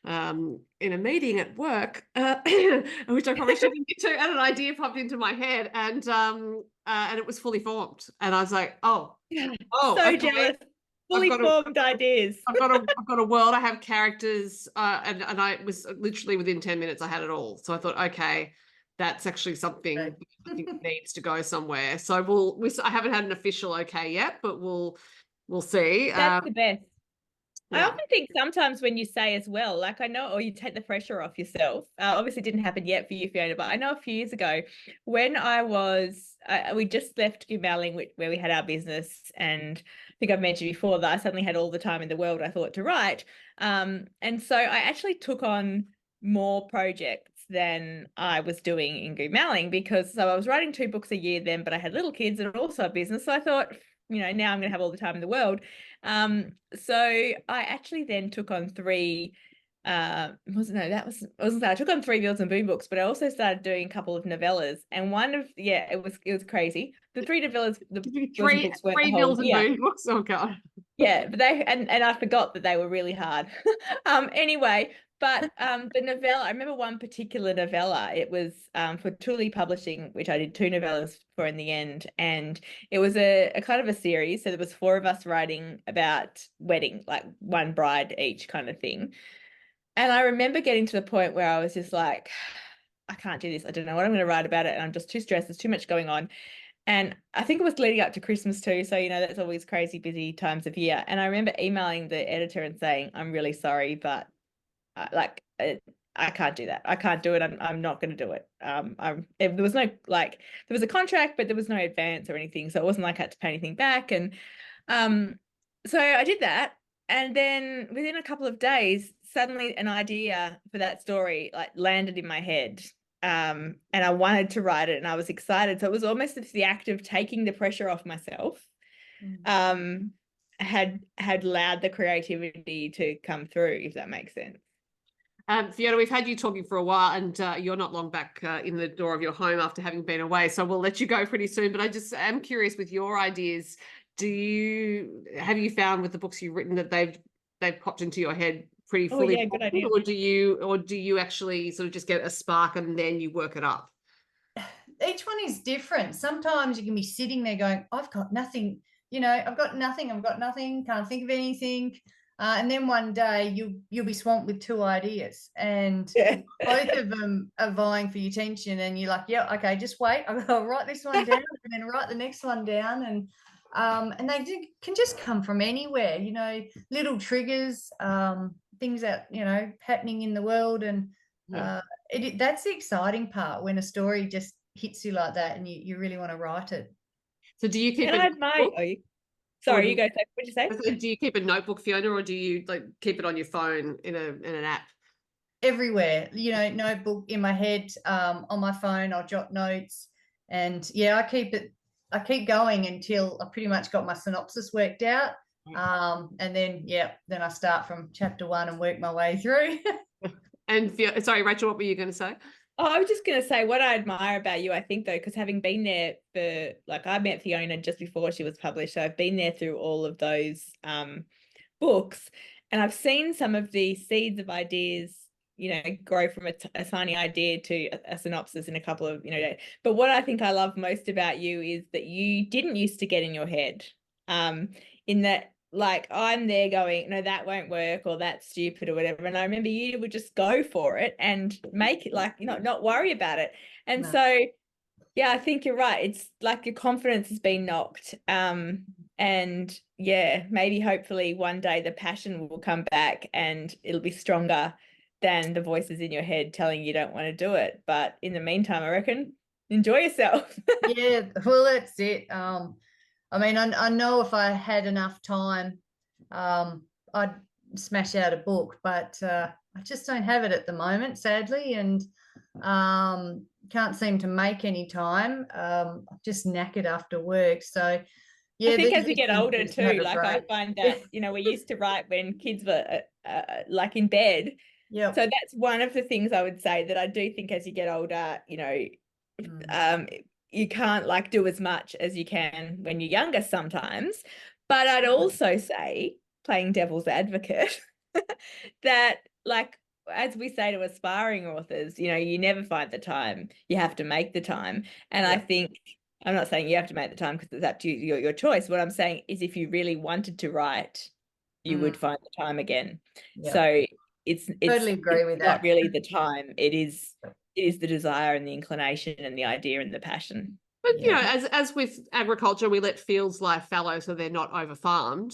in a meeting at work, which I probably shouldn't get to, and an idea popped into my head, and it was fully formed, and I was like, oh, so okay. jealous. Fully formed ideas. I've got a world. I have characters, and I was literally within 10 minutes. I had it all. So I thought, okay, that's actually something I think needs to go somewhere. So I haven't had an official okay yet, but we'll see. That's the best. Yeah. I often think sometimes when you say as well, like, I know, or you take the pressure off yourself. Obviously, it didn't happen yet for you, Fiona, but I know a few years ago when we just left Gumaling, where we had our business, and I think I've mentioned before that I suddenly had all the time in the world, I thought, to write. And so I actually took on more projects than I was doing in Gumaling, because I was writing 2 books a year then, but I had little kids and also a business. So I thought, you know, now I'm going to have all the time in the world. So I actually then took on 3 I took on 3 Bills and Boom books, but I also started doing a couple of novellas, and it was crazy. The 3 novellas, the three books weren't three the whole, Bills and Boom books. Oh god. Yeah, but and I forgot that they were really hard. Anyway, but the novella, I remember one particular novella. It was for Tully Publishing, which I did 2 novellas for in the end, and it was a kind of a series. So there was 4 of us writing about wedding, like one bride each kind of thing. And I remember getting to the point where I was just like, I can't do this. I don't know what I'm going to write about it, and I'm just too stressed. There's too much going on. And I think it was leading up to Christmas too. So, you know, that's always crazy busy times of year. And I remember emailing the editor and saying, I'm really sorry, but I can't do that. I can't do it. I'm not going to do it. There was no, like, there was a contract, but there was no advance or anything. So it wasn't like I had to pay anything back. And so I did that. And then within a couple of days, suddenly an idea for that story like landed in my head. And I wanted to write it, and I was excited. So it was almost the act of taking the pressure off myself, had allowed the creativity to come through, if that makes sense. Fiona, we've had you talking for a while, and you're not long back in the door of your home after having been away, so we'll let you go pretty soon. But I just am curious with your ideas. Have you found with the books you've written that they've popped into your head pretty fully? Yeah, good idea. Or do you actually sort of just get a spark and then you work it up? Each one is different. Sometimes you can be sitting there going, I've got nothing, I've got nothing, can't think of anything. And then one day you'll be swamped with 2 ideas, and both of them are vying for your attention, and you're like, yeah, okay, just wait. I'll write this one down and then write the next one down. And they can just come from anywhere, little triggers, things that, happening in the world. And that's the exciting part, when a story just hits you like that and you really want to write it. So do you keep Sorry, you go. What'd you say? Do you keep a notebook, Fiona, or do you like keep it on your phone in an app? Everywhere, notebook in my head, on my phone, I'll jot notes. And I keep going until I pretty much got my synopsis worked out. And then I start from chapter 1 and work my way through. And sorry, Rachel, what were you going to say? Oh, I was just going to say what I admire about you, I think, though, because having been there I met Fiona just before she was published. So I've been there through all of those books, and I've seen some of the seeds of ideas, grow from a tiny idea to a synopsis in a couple of, days. But what I think I love most about you is that you didn't used to get in your head, in that, like, I'm there going, no, that won't work, or that's stupid, or whatever. And I remember you would just go for it and make it, like, not worry about it. And so, yeah, I think you're right. It's like your confidence has been knocked. And yeah, maybe hopefully one day the passion will come back and it'll be stronger than the voices in your head telling you don't want to do it. But in the meantime, I reckon, enjoy yourself. Yeah, well, that's it. I mean, I know if I had enough time, I'd smash out a book, but I just don't have it at the moment, sadly, and can't seem to make any time. I'm just knackered after work. So, yeah, I think these as we get things older just have too, a like I break. find that, we used to write when kids were like in bed. Yeah. So that's one of the things I would say, that I do think as you get older, you can't like do as much as you can when you're younger sometimes. But I'd also say, playing devil's advocate, that, like, as we say to aspiring authors, you never find the time. You have to make the time. And I think, I'm not saying you have to make the time because it's up to you, your choice. What I'm saying is, if you really wanted to write, you would find the time again. So it's totally agree with not that. really the time. It is the desire and the inclination and the idea and the passion. But as with agriculture, we let fields lie fallow so they're not over farmed.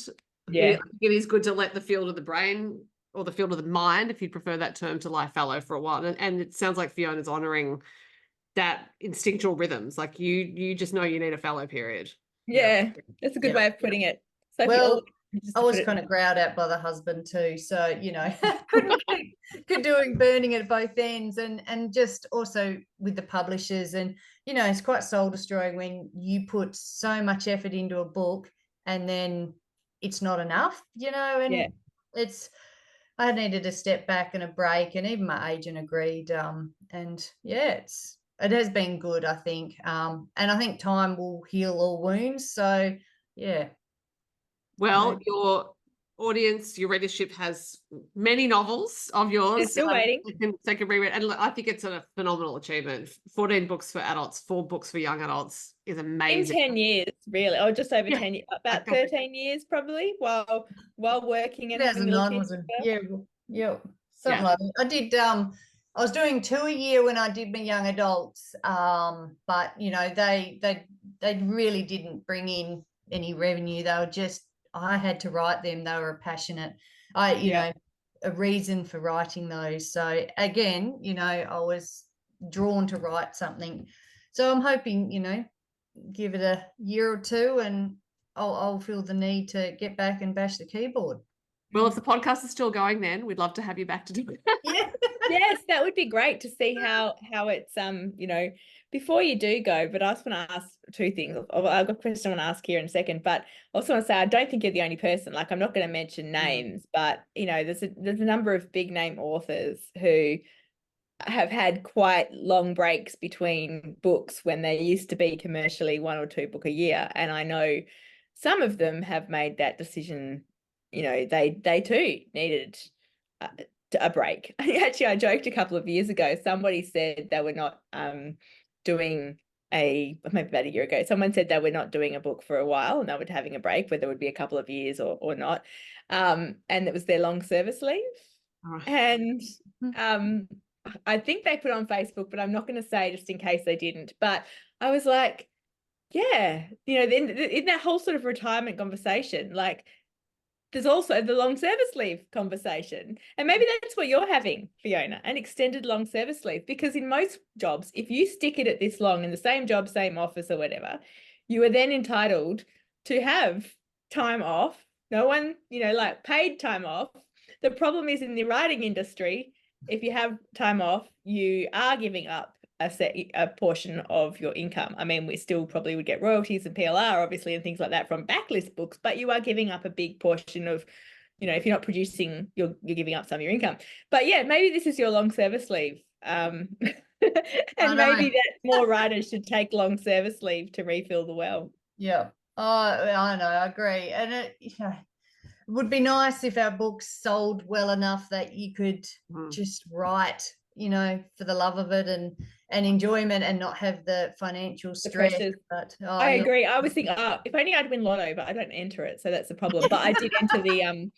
Yeah, it is good to let the field of the brain, or the field of the mind, if you prefer that term, to lie fallow for a while. And it sounds like Fiona's honouring that instinctual rhythms. Like you just know you need a fallow period. Yeah, that's a good way of putting it. So well, I was kind of growled at by the husband too, so couldn't keep doing burning at both ends, and just also with the publishers, and it's quite soul destroying when you put so much effort into a book and then it's not enough, and I needed a step back and a break, and even my agent agreed, and it has been good, I think, and I think time will heal all wounds, so yeah. Well, your audience, your readership has many novels of yours. They're still waiting. They can reread. And I think it's a phenomenal achievement. 14 books for adults, 4 books for young adults is amazing. In 10 years, really, or just over 10 years, about 13 years probably, while working and having little kids. Something like that. I did, I was doing 2 a year when I did my young adults, but they really didn't bring in any revenue. They were just, I had to write them. They were passionate. A reason for writing those. So again, I was drawn to write something. So I'm hoping, give it a year or two and I'll feel the need to get back and bash the keyboard. Well, if the podcast is still going, then we'd love to have you back to do it. Yeah. Yes, that would be great to see how it's before you do go. But I just want to ask 2 things. I've got a question I want to ask here in a second, but I also want to say, I don't think you're the only person. Like, I'm not going to mention names, but there's a number of big name authors who have had quite long breaks between books when there used to be commercially 1 or 2 book a year, and I know some of them have made that decision. They too needed a break. Actually, I joked a couple of years ago, somebody said they were not doing maybe about a year ago, someone said they were not doing a book for a while and they were having a break, whether it would be a couple of years or not, and it was their long service leave. And I think they put on Facebook, but I'm not going to say just in case they didn't. But I was like, yeah, in that whole sort of retirement conversation, like, there's also the long service leave conversation. And maybe that's what you're having, Fiona, an extended long service leave. Because in most jobs, if you stick it at this long in the same job, same office or whatever, you are then entitled to have time off. No one, like paid time off. The problem is in the writing industry, if you have time off, you are giving up a portion of your income. I mean, we still probably would get royalties and PLR, obviously, and things like that from backlist books, but you are giving up a big portion of, if you're not producing, you're giving up some of your income. But yeah, maybe this is your long service leave. And maybe that more writers should take long service leave to refill the well. Yeah. Oh, I know, I agree. And would be nice if our books sold well enough that you could Mm. just write, you know, for the love of it and enjoyment, and not have the financial stress. pressures. But I agree. I was thinking, if only I'd win lotto, but I don't enter it, so that's the problem. But I did enter the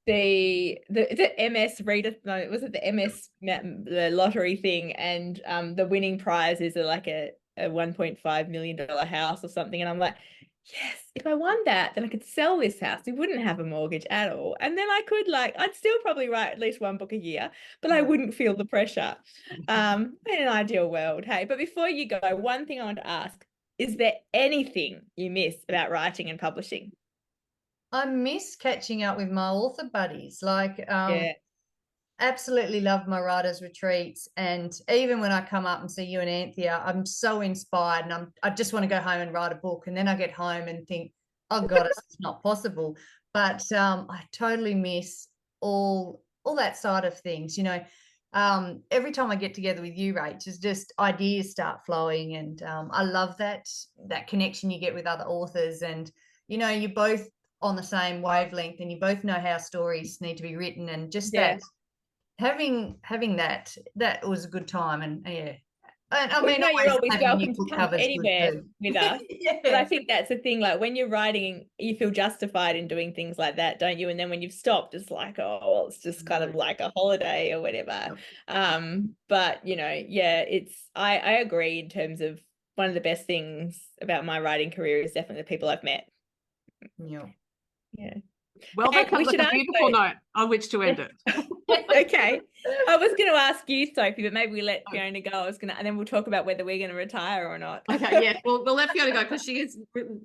is it MS reader? No, was it the MS the lottery thing? And the winning prize is like a $1.5 million house or something. And I'm like, yes, if I won that, then I could sell this house. We wouldn't have a mortgage at all. And then I could I'd still probably write at least one book a year, but I wouldn't feel the pressure. In an ideal world, hey. But before you go, one thing I want to ask, is there anything you miss about writing and publishing? I miss catching up with my author buddies. Yeah. Absolutely love my writers' retreats, and even when I come up and see you and Anthea, I'm so inspired, and I just want to go home and write a book. And then I get home and think, oh God, it's not possible. But I totally miss all that side of things. You know, every time I get together with you, Rach, it's just ideas start flowing, and I love that connection you get with other authors, and you know, you're both on the same wavelength, and you both know how stories need to be written, and just that. Having that was a good time, and yeah. And I mean, you're always welcome to come anywhere with us. Yeah. But I think that's the thing. Like when you're writing, you feel justified in doing things like that, don't you? And then when you've stopped, it's like, oh, well, it's just kind of like a holiday or whatever. But you know, yeah, I agree in terms of one of the best things about my writing career is definitely the people I've met. Yeah. Yeah. Well, that comes like a beautiful note on which to end it. Okay. I was going to ask you, Sophie, but maybe we let Fiona go. And then we'll talk about whether we're going to retire or not. Okay, yeah. Well, we'll let Fiona go because she is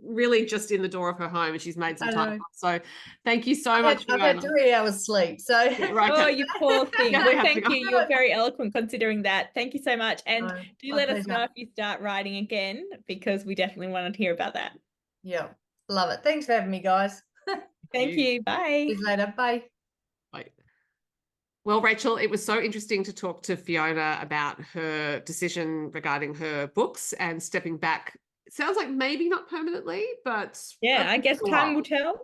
really just in the door of her home and she's made some time. So thank you so much, I've Fiona. had 3 hours sleep. So Oh, you poor thing. Yeah, Well, thank you. You're very eloquent considering that. Thank you so much. And do let us know if you start writing again, because we definitely want to hear about that. Yeah. Love it. Thanks for having me, guys. Thank you. Bye. See you later. Bye. Bye. Well, Rachel, it was so interesting to talk to Fiona about her decision regarding her books and stepping back. It sounds like maybe not permanently, but yeah, I guess time will tell.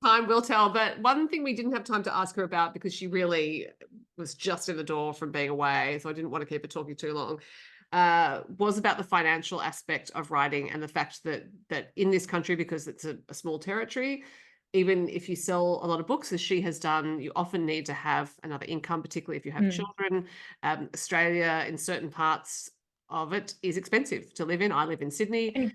Time will tell. But one thing we didn't have time to ask her about, because she really was just in the door from being away, so I didn't want to keep her talking too long, was about the financial aspect of writing, and the fact that in this country, because it's a small territory, even if you sell a lot of books, as she has done, you often need to have another income, particularly if you have children. Australia, in certain parts of it, is expensive to live in. I live in Sydney.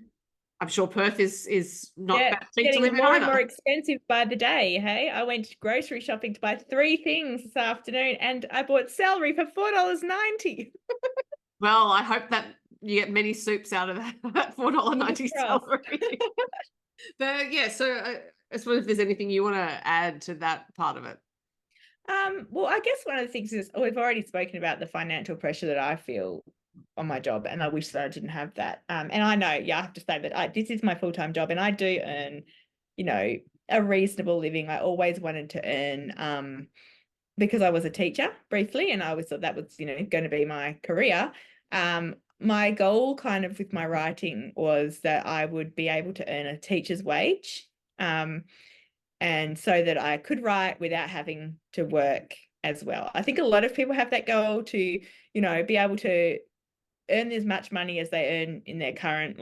I'm sure Perth is not that cheap to live in more either. and more expensive by the day. Hey, I went grocery shopping to buy 3 things this afternoon, and I bought celery for $4.90. Well, I hope that you get many soups out of that $4.90 celery. But yeah, so I suppose if there's anything you want to add to that part of it. Well, I guess one of the things is, we've already spoken about the financial pressure that I feel on my job, and I wish that I didn't have that. And I know, I have to say that this is my full-time job, and I do earn, you know, a reasonable living. I always wanted to earn, because I was a teacher briefly, and I always thought that was, you know, going to be my career. My goal kind of with my writing was that I would be able to earn a teacher's wage. And so that I could write without having to work as well. I think a lot of people have that goal to, you know, be able to earn as much money as they earn in their current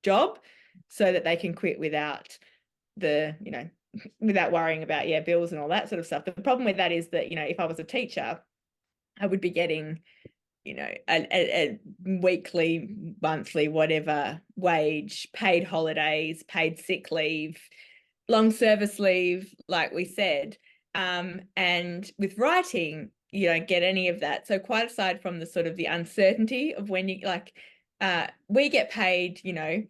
job, so that they can quit without without worrying about bills and all that sort of stuff. The problem with that is that, you know, if I was a teacher, I would be getting, you know, a weekly, monthly, whatever wage, paid holidays, paid sick leave, long service leave, like we said. And with writing, you don't get any of that. So quite aside from the sort of the uncertainty of when you we get paid, you know,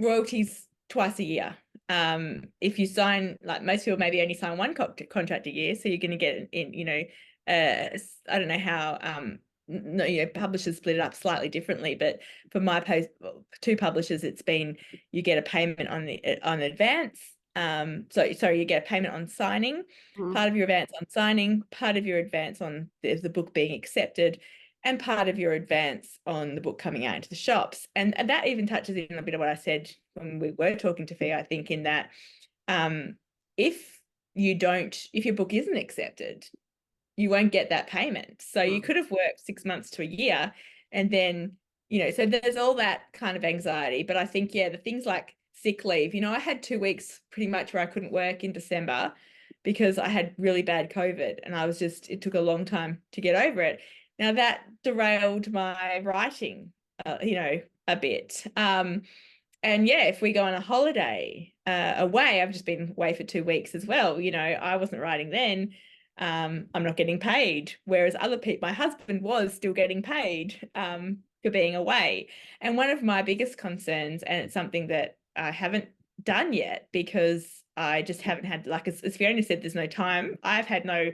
royalties twice a year. If you sign, like most people maybe only sign one contract a year, so you're going to get in, you know, I don't know how, no, you know, publishers split it up slightly differently, but for my 2 publishers, it's been, you get a payment on advance. So you get a payment on signing, part of your advance on signing, part of your advance on the book being accepted, and part of your advance on the book coming out into the shops. And that even touches in a bit of what I said when we were talking to Fee, I think, in that if you don't, if your book isn't accepted, you won't get that payment. So you could have worked 6 months to a year, and then, so there's all that kind of anxiety. But I think, the things like sick leave, I had 2 weeks pretty much where I couldn't work in December because I had really bad COVID, and it took a long time to get over it. Now that derailed my writing, a bit. And if we go on a holiday away, I've just been away for 2 weeks as well. I wasn't writing then. I'm not getting paid, whereas other people, my husband was still getting paid for being away. And one of my biggest concerns, and it's something that I haven't done yet because I just haven't had, like as Fiona said, there's no time. I've had no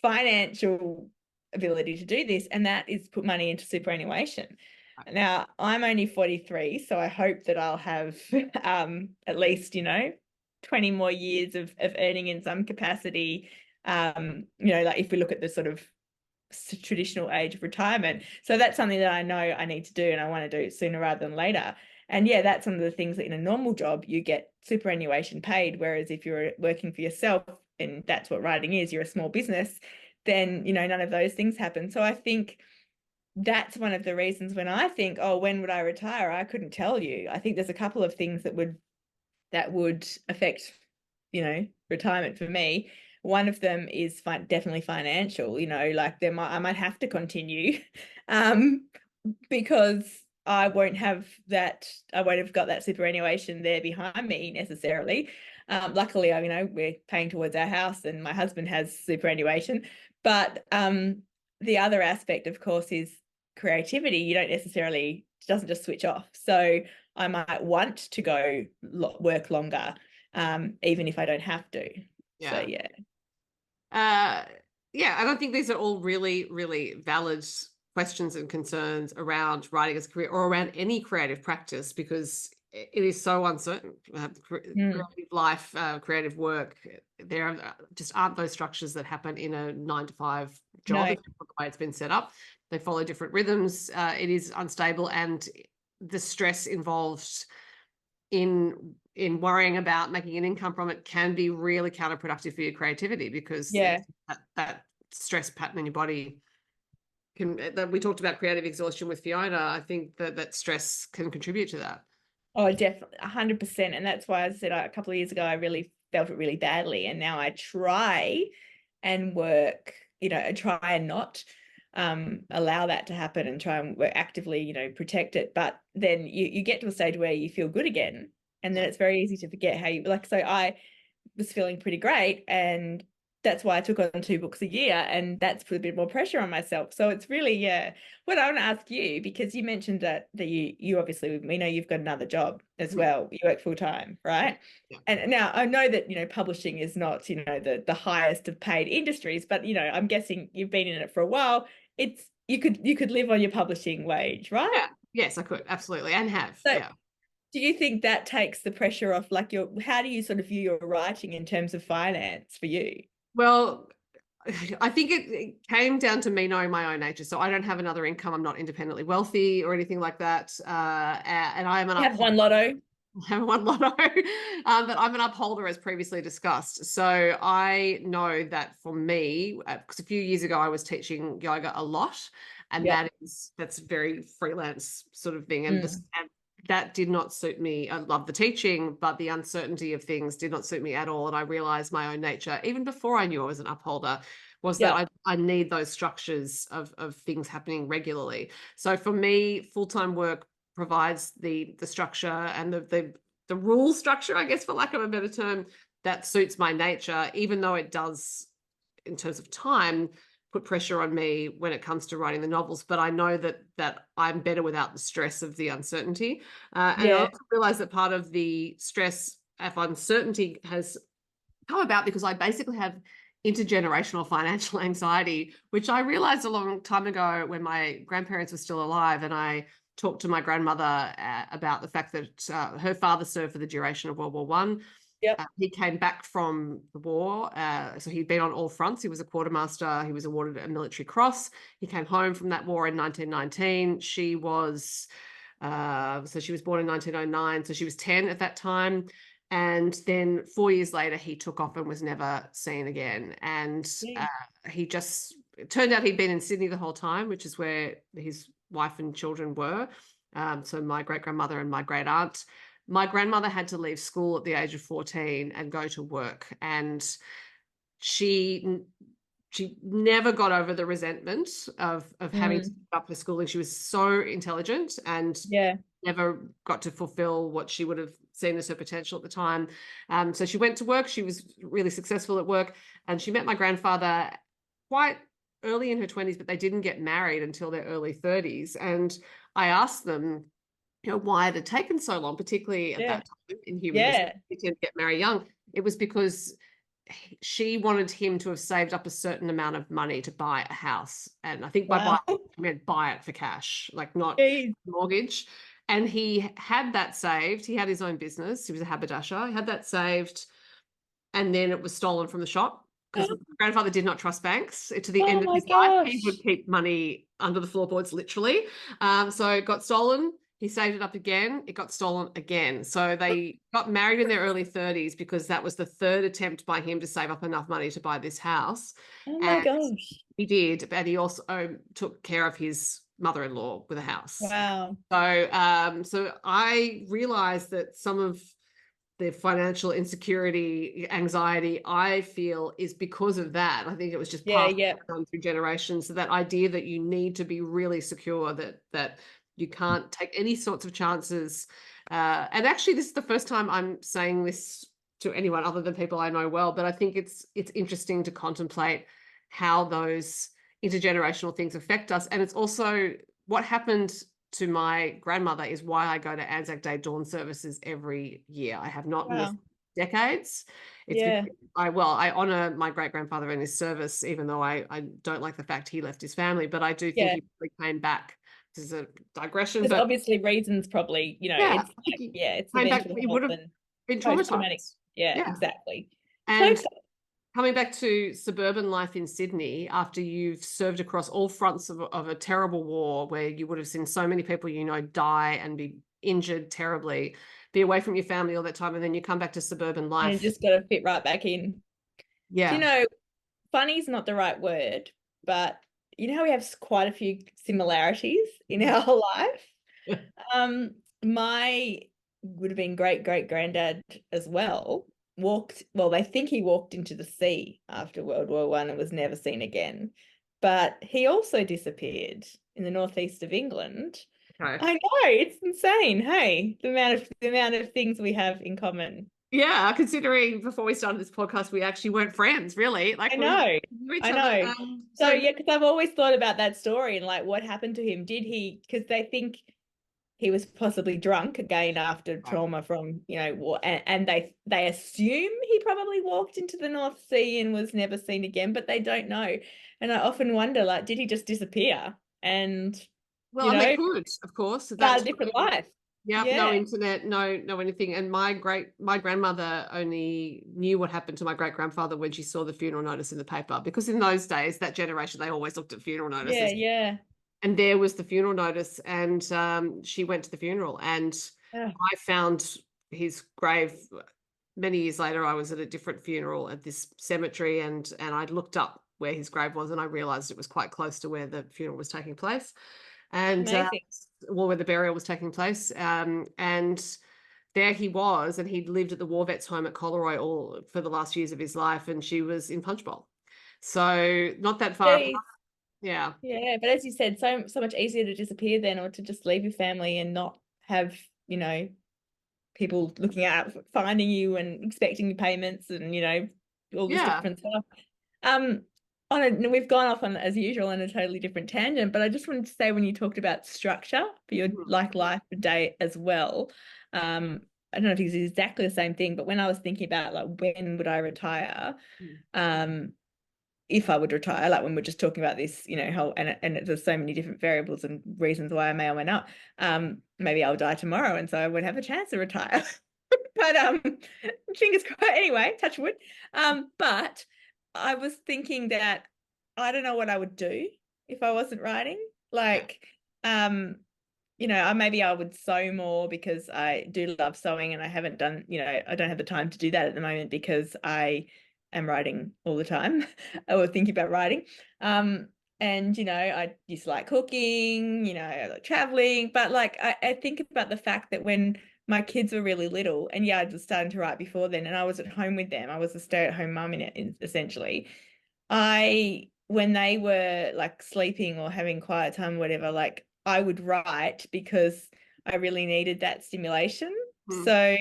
financial ability to do this, and that is put money into superannuation. Now, I'm only 43, so I hope that I'll have at least, 20 more years of earning in some capacity, like if we look at the sort of traditional age of retirement. So that's something that I know I need to do, and I want to do sooner rather than later. And that's some of the things that in a normal job you get superannuation paid, whereas if you're working for yourself, and that's what writing is, you're a small business, then, none of those things happen. So I think that's one of the reasons when I think, oh, when would I retire? I couldn't tell you. I think there's a couple of things that would affect, retirement for me. One of them is definitely financial, like I might have to continue because I won't have got that superannuation there behind me necessarily. Luckily, we're paying towards our house and my husband has superannuation. But the other aspect, of course, is creativity. You don't necessarily, it doesn't just switch off. So I might want to go work longer, even if I don't have to. Yeah. So I don't think these are all really, really valid questions and concerns around writing as a career or around any creative practice, because it is so uncertain. Creative life, creative work, there just aren't those structures that happen in a 9-to-5 job. No. The way it's been set up, they follow different rhythms. It is unstable, and the stress involved in worrying about making an income from it can be really counterproductive for your creativity, because that stress pattern in your body that we talked about creative exhaustion with Fiona. I think that stress can contribute to that. Oh, definitely, 100%. And that's why I said a couple of years ago, I really felt it really badly. And now I try and work, I try and not allow that to happen, and try and work actively, protect it. But then you get to a stage where you feel good again. And then it's very easy to forget how you, so I was feeling pretty great, and that's why I took on 2 books a year, and that's put a bit more pressure on myself. So it's really, what I want to ask you, because you mentioned that you obviously, we know you've got another job as well. You work full time, right? Yeah. And now I know that, publishing is not, the highest of paid industries, but, I'm guessing you've been in it for a while. You could live on your publishing wage, right? Yeah. Yes, I could. Absolutely. And have. So, yeah. do you think that takes the pressure off, like how do you sort of view your writing in terms of finance for you? Well, I think it came down to me knowing my own nature. So I don't have another income. I'm not independently wealthy or anything like that. And I am an have one lotto. Have one lotto, but I'm an upholder, as previously discussed. So I know that for me, because a few years ago I was teaching yoga a lot, and that's very freelance sort of thing, and that did not suit me. I love the teaching, but the uncertainty of things did not suit me at all. And I realized my own nature, even before I knew I was an upholder, was that I need those structures of things happening regularly. So for me, full-time work provides the structure and the rule structure, I guess, for lack of a better term, that suits my nature, even though it does, in terms of time, put pressure on me when it comes to writing the novels. But I know that I'm better without the stress of the uncertainty. And I also realized that part of the stress of uncertainty has come about because I basically have intergenerational financial anxiety, which I realized a long time ago when my grandparents were still alive, and I talked to my grandmother about the fact that her father served for the duration of World War One. He came back from the war, so he'd been on all fronts. He was a quartermaster. He was awarded a military cross. He came home from that war in 1919. She was born in 1909, so she was 10 at that time. And then 4 years later, he took off and was never seen again. And Yeah. it turned out he'd been in Sydney the whole time, which is where his wife and children were. So my great-grandmother and my great-aunt. My grandmother had to leave school at the age of 14 and go to work. And she never got over the resentment of having to give up her schooling. She was so intelligent and never got to fulfill what she would have seen as her potential at the time. So she went to work. She was really successful at work, and she met my grandfather quite early in her 20s, but they didn't get married until their early 30s. And I asked them, why it had taken so long, particularly at that time in human history, to get married young. It was because she wanted him to have saved up a certain amount of money to buy a house. And I think by buy, I meant buy it for cash, like not mortgage. And he had that saved. He had his own business. He was a haberdasher. He had that saved. And then it was stolen from the shop because my grandfather did not trust banks. To the end of his life, he would keep money under the floorboards, literally. So it got stolen. He saved it up again. It got stolen again. So they got married in their early 30s because that was the third attempt by him to save up enough money to buy this house. Oh my gosh. He did, but he also took care of his mother-in-law with a house. Wow. So I realized that some of the financial insecurity, anxiety I feel is because of that. I think it was just passed down through generations. So that idea that you need to be really secure, that you can't take any sorts of chances. And actually, this is the first time I'm saying this to anyone other than people I know well, but I think it's interesting to contemplate how those intergenerational things affect us. And it's also what happened to my grandmother is why I go to Anzac Day dawn services every year. I have not missed decades. It's I honor my great-grandfather in his service, even though I don't like the fact he left his family, but I do think he probably came back. This is a digression, but obviously reasons probably, it's it's the mental health would have been traumatized. Exactly. And coming back to suburban life in Sydney, after you've served across all fronts of a terrible war where you would have seen so many people die and be injured terribly, be away from your family all that time, and then you come back to suburban life. And you just got to fit right back in. Yeah. Funny is not the right word, but we have quite a few similarities in our life. My would have been great-great-granddad as well. They think he walked into the sea after World War I and was never seen again. But he also disappeared in the northeast of England. Okay. I know, it's insane. Hey, the amount of things we have in common. Yeah, considering before we started this podcast, we actually weren't friends, really. Like I know. So because I've always thought about that story and like what happened to him. Did he? Because they think he was possibly drunk again after trauma from war, and they assume he probably walked into the North Sea and was never seen again, but they don't know. And I often wonder, like, did he just disappear? And they could, of course, that's a different life. Yeah, no internet, no anything. And my grandmother only knew what happened to my great-grandfather when she saw the funeral notice in the paper, because in those days, that generation, they always looked at funeral notices. Yeah. And there was the funeral notice, and she went to the funeral, and I found his grave many years later. I was at a different funeral at this cemetery, and I looked up where his grave was, and I realized it was quite close to where the funeral was taking place. And where the burial was taking place, and there he was, and he'd lived at the War Vets home at Coleroy all for the last years of his life, and she was in Punchbowl, so not that far apart. But as you said, so much easier to disappear then, or to just leave your family and not have people looking out, finding you and expecting your payments and all this different stuff. We've gone off on, as usual, on a totally different tangent, but I just wanted to say, when you talked about structure for your life day as well, I don't know if it's exactly the same thing, but when I was thinking about like when would I retire, if I would retire, like when we're just talking about this, and there's so many different variables and reasons why I may or may not, maybe I'll die tomorrow and so I would have a chance to retire. But fingers crossed, anyway, touch wood. But I was thinking that I don't know what I would do if I wasn't writing. Like, maybe I would sew more because I do love sewing, and I haven't done, I don't have the time to do that at the moment because I am writing all the time or thinking about writing. And, I used to like cooking, I like traveling, but like, I think about the fact that when my kids were really little, and I was starting to write before then, and I was at home with them, I was a stay-at-home mum essentially. When they were like sleeping or having quiet time or whatever, like I would write because I really needed that stimulation. So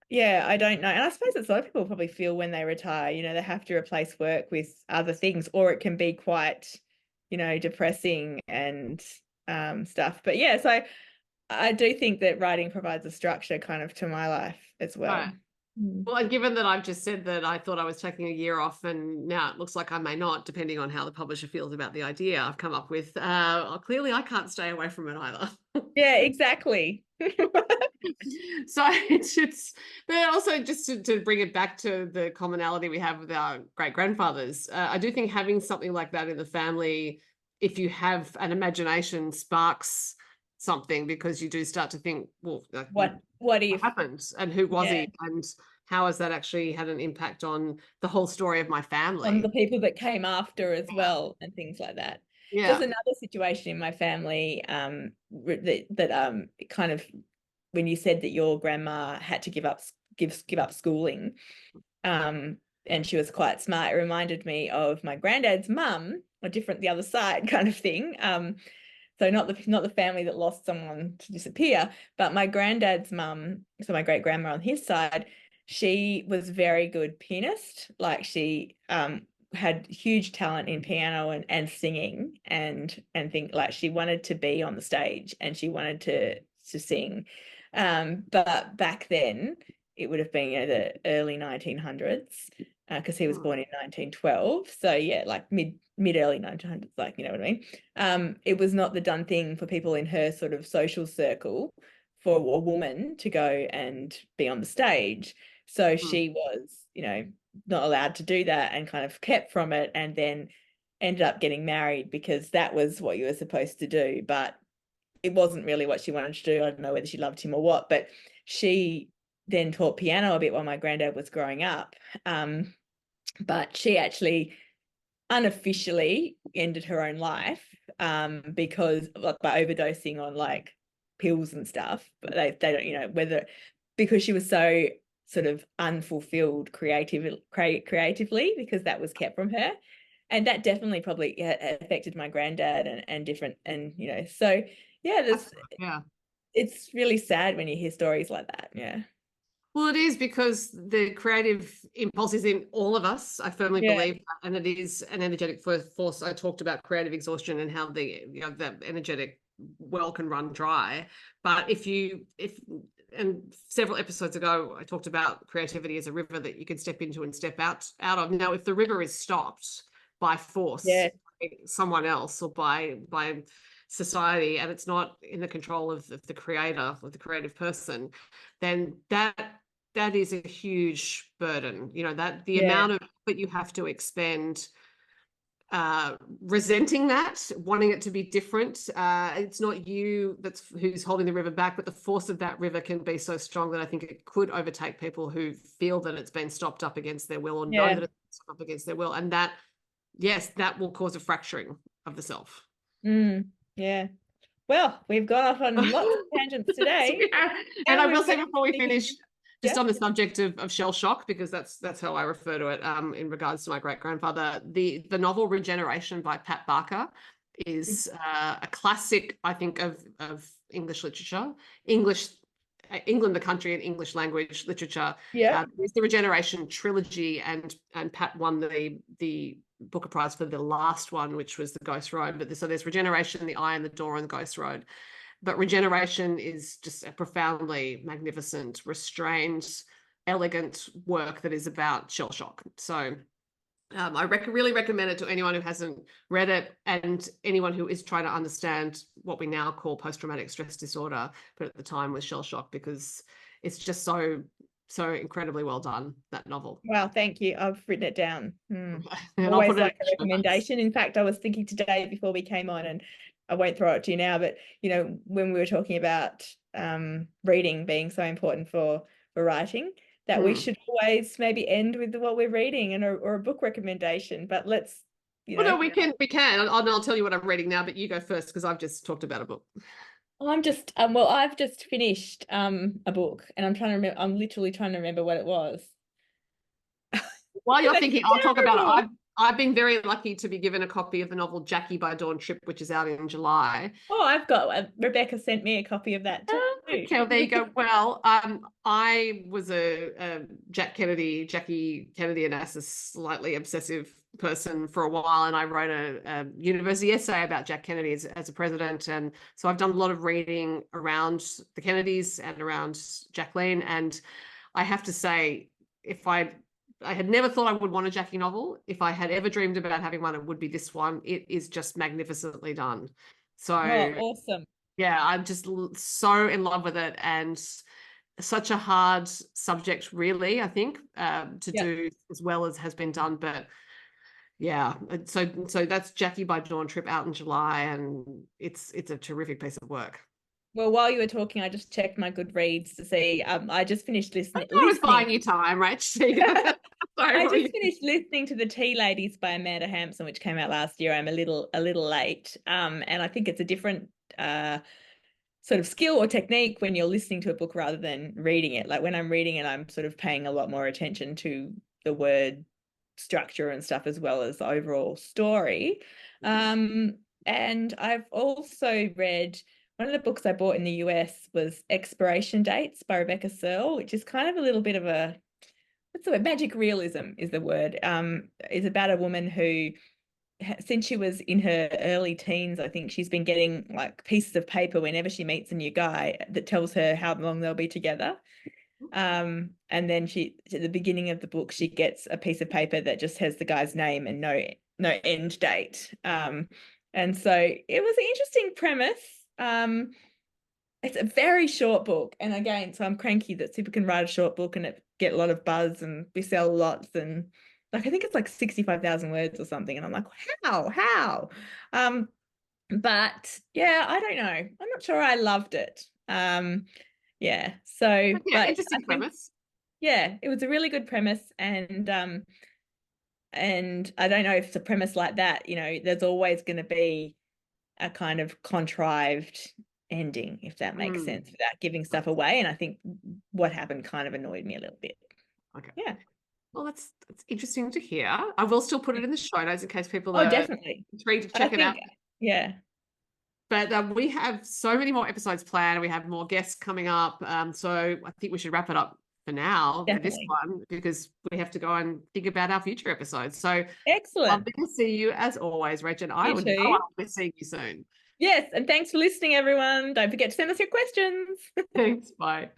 yeah, I don't know. And I suppose it's a lot of people probably feel when they retire, they have to replace work with other things, or it can be quite, depressing and stuff. But yeah, so I do think that writing provides a structure kind of to my life as well. Right. Well, and given that I've just said that I thought I was taking a year off, and now it looks like I may not, depending on how the publisher feels about the idea I've come up with, clearly I can't stay away from it either. Yeah, exactly. So it's but also just to bring it back to the commonality we have with our great-grandfathers, I do think having something like that in the family, if you have an imagination, sparks something, because you do start to think, well, what if happened, and who was he, and how has that actually had an impact on the whole story of my family, on the people that came after as well, and things like that. There's another situation in my family that kind of, when you said that your grandma had to give up schooling, and she was quite smart, it reminded me of my granddad's mum, the other side kind of thing. So not the family that lost someone to disappear, but my granddad's mum, so my great grandma on his side, she was very good pianist. Like she had huge talent in piano and singing, and think like she wanted to be on the stage and she wanted to sing. But back then it would have been the early 1900s, because he was born in 1912. So yeah, like mid early 1900s, like, you know what I mean? It was not the done thing for people in her sort of social circle for a woman to go and be on the stage. So she was, not allowed to do that, and kind of kept from it, and then ended up getting married because that was what you were supposed to do. But it wasn't really what she wanted to do. I don't know whether she loved him or what, but she then taught piano a bit while my granddad was growing up. But she actually unofficially ended her own life because by overdosing on like pills and stuff. But they don't, whether because she was so sort of unfulfilled creatively, because that was kept from her. And that definitely probably affected my granddad and different, and so yeah, it's really sad when you hear stories like that. Yeah. Well, it is, because the creative impulse is in all of us. I firmly believe that, and it is an energetic force. I talked about creative exhaustion and how that energetic well can run dry. But and several episodes ago, I talked about creativity as a river that you can step into and step out of. Now, if the river is stopped by force, by someone else, or by society, and it's not in the control of the creator, or the creative person, then that is a huge burden. That the amount of that you have to expend resenting that, wanting it to be different. It's not you who's holding the river back, but the force of that river can be so strong that I think it could overtake people who feel that it's been stopped up against their will, or know that it's stopped up against their will, and that, yes, that will cause a fracturing of the self. Yeah. Well, we've gone off on lots of tangents today. And I will say before we finish, just on the subject of shell shock, because that's how I refer to it in regards to my great-grandfather, the novel Regeneration by Pat Barker is a classic, I think, of English literature, England the country, and English language literature. It's the Regeneration trilogy, and Pat won the Booker Prize for the last one, which was The Ghost Road. But so there's Regeneration, The Eye and the Door, and The Ghost Road. But Regeneration is just a profoundly magnificent, restrained, elegant work that is about shell shock. So I really recommend it to anyone who hasn't read it, and anyone who is trying to understand what we now call post-traumatic stress disorder, but at the time was shell shock, because it's just so incredibly well done, that novel. Wow, thank you. I've written it down. And always like a recommendation. In fact, I was thinking today before we came on, and I won't throw it to you now, but you know, when we were talking about reading being so important for writing, that we should always maybe end with what we're reading and or a book recommendation. But let's, you Well, know. no, we can. I'll tell you what I'm reading now, but you go first because I've just talked about a book. I'm just well, I've just finished a book, and I'm trying to remember. I'm literally trying to remember what it was. While you're That's thinking, I'll talk about terrible. it. I've been very lucky to be given a copy of the novel Jackie by Dawn Tripp, which is out in July. Oh, I've got Rebecca sent me a copy of that too. Okay, well, there you go. Well, I was a Jackie Kennedy Onassis slightly obsessive person for a while, and I wrote a university essay about Jack Kennedy as a president, and so I've done a lot of reading around the Kennedys and around Jacqueline, and I have to say, if I had never thought I would want a Jackie novel. If I had ever dreamed about having one, it would be this one. It is just magnificently done. So awesome. yeah, I'm just so in love with it, and such a hard subject, really, I think, to do as well as has been done. But yeah, so that's Jackie by Dawn Tripp, out in July, and it's a terrific piece of work. Well, while you were talking, I just checked my Goodreads to see. I just finished listening. I was buying you time, Rach. I just finished listening to The Tea Ladies by Amanda Hampson, which came out last year. I'm a little late, and I think it's a different sort of skill or technique when you're listening to a book rather than reading it. Like when I'm reading it, I'm sort of paying a lot more attention to the word structure and stuff as well as the overall story. And I've also read, one of the books I bought in the US was Expiration Dates by Rebecca Searle, which is kind of a little bit of a, what's the word? Magic realism is the word. Is about a woman who, since she was in her early teens, I think she's been getting like pieces of paper whenever she meets a new guy that tells her how long they'll be together. And then at the beginning of the book, she gets a piece of paper that just has the guy's name and no end date. And so it was an interesting premise. It's a very short book, and again, so I'm cranky that people can write a short book and it get a lot of buzz and we sell lots, and like I think it's like 65,000 words or something, and I'm like, how? But yeah, I don't know. I'm not sure I loved it. Yeah. So yeah, interesting premise. Yeah, it was a really good premise, and I don't know if it's a premise like that, you know, there's always going to be a kind of contrived ending, if that makes sense, without giving stuff away. And I think what happened kind of annoyed me a little bit. Okay. Yeah. Well, that's interesting to hear. I will still put it in the show notes in case people are definitely intrigued to check it out. Yeah. But we have so many more episodes planned. We have more guests coming up. So I think we should wrap it up for now for this one, because we have to go and think about our future episodes. So excellent. Lovely to see you as always, Rach, and I will be seeing you soon. Yes, and thanks for listening, everyone. Don't forget to send us your questions. Thanks. Bye.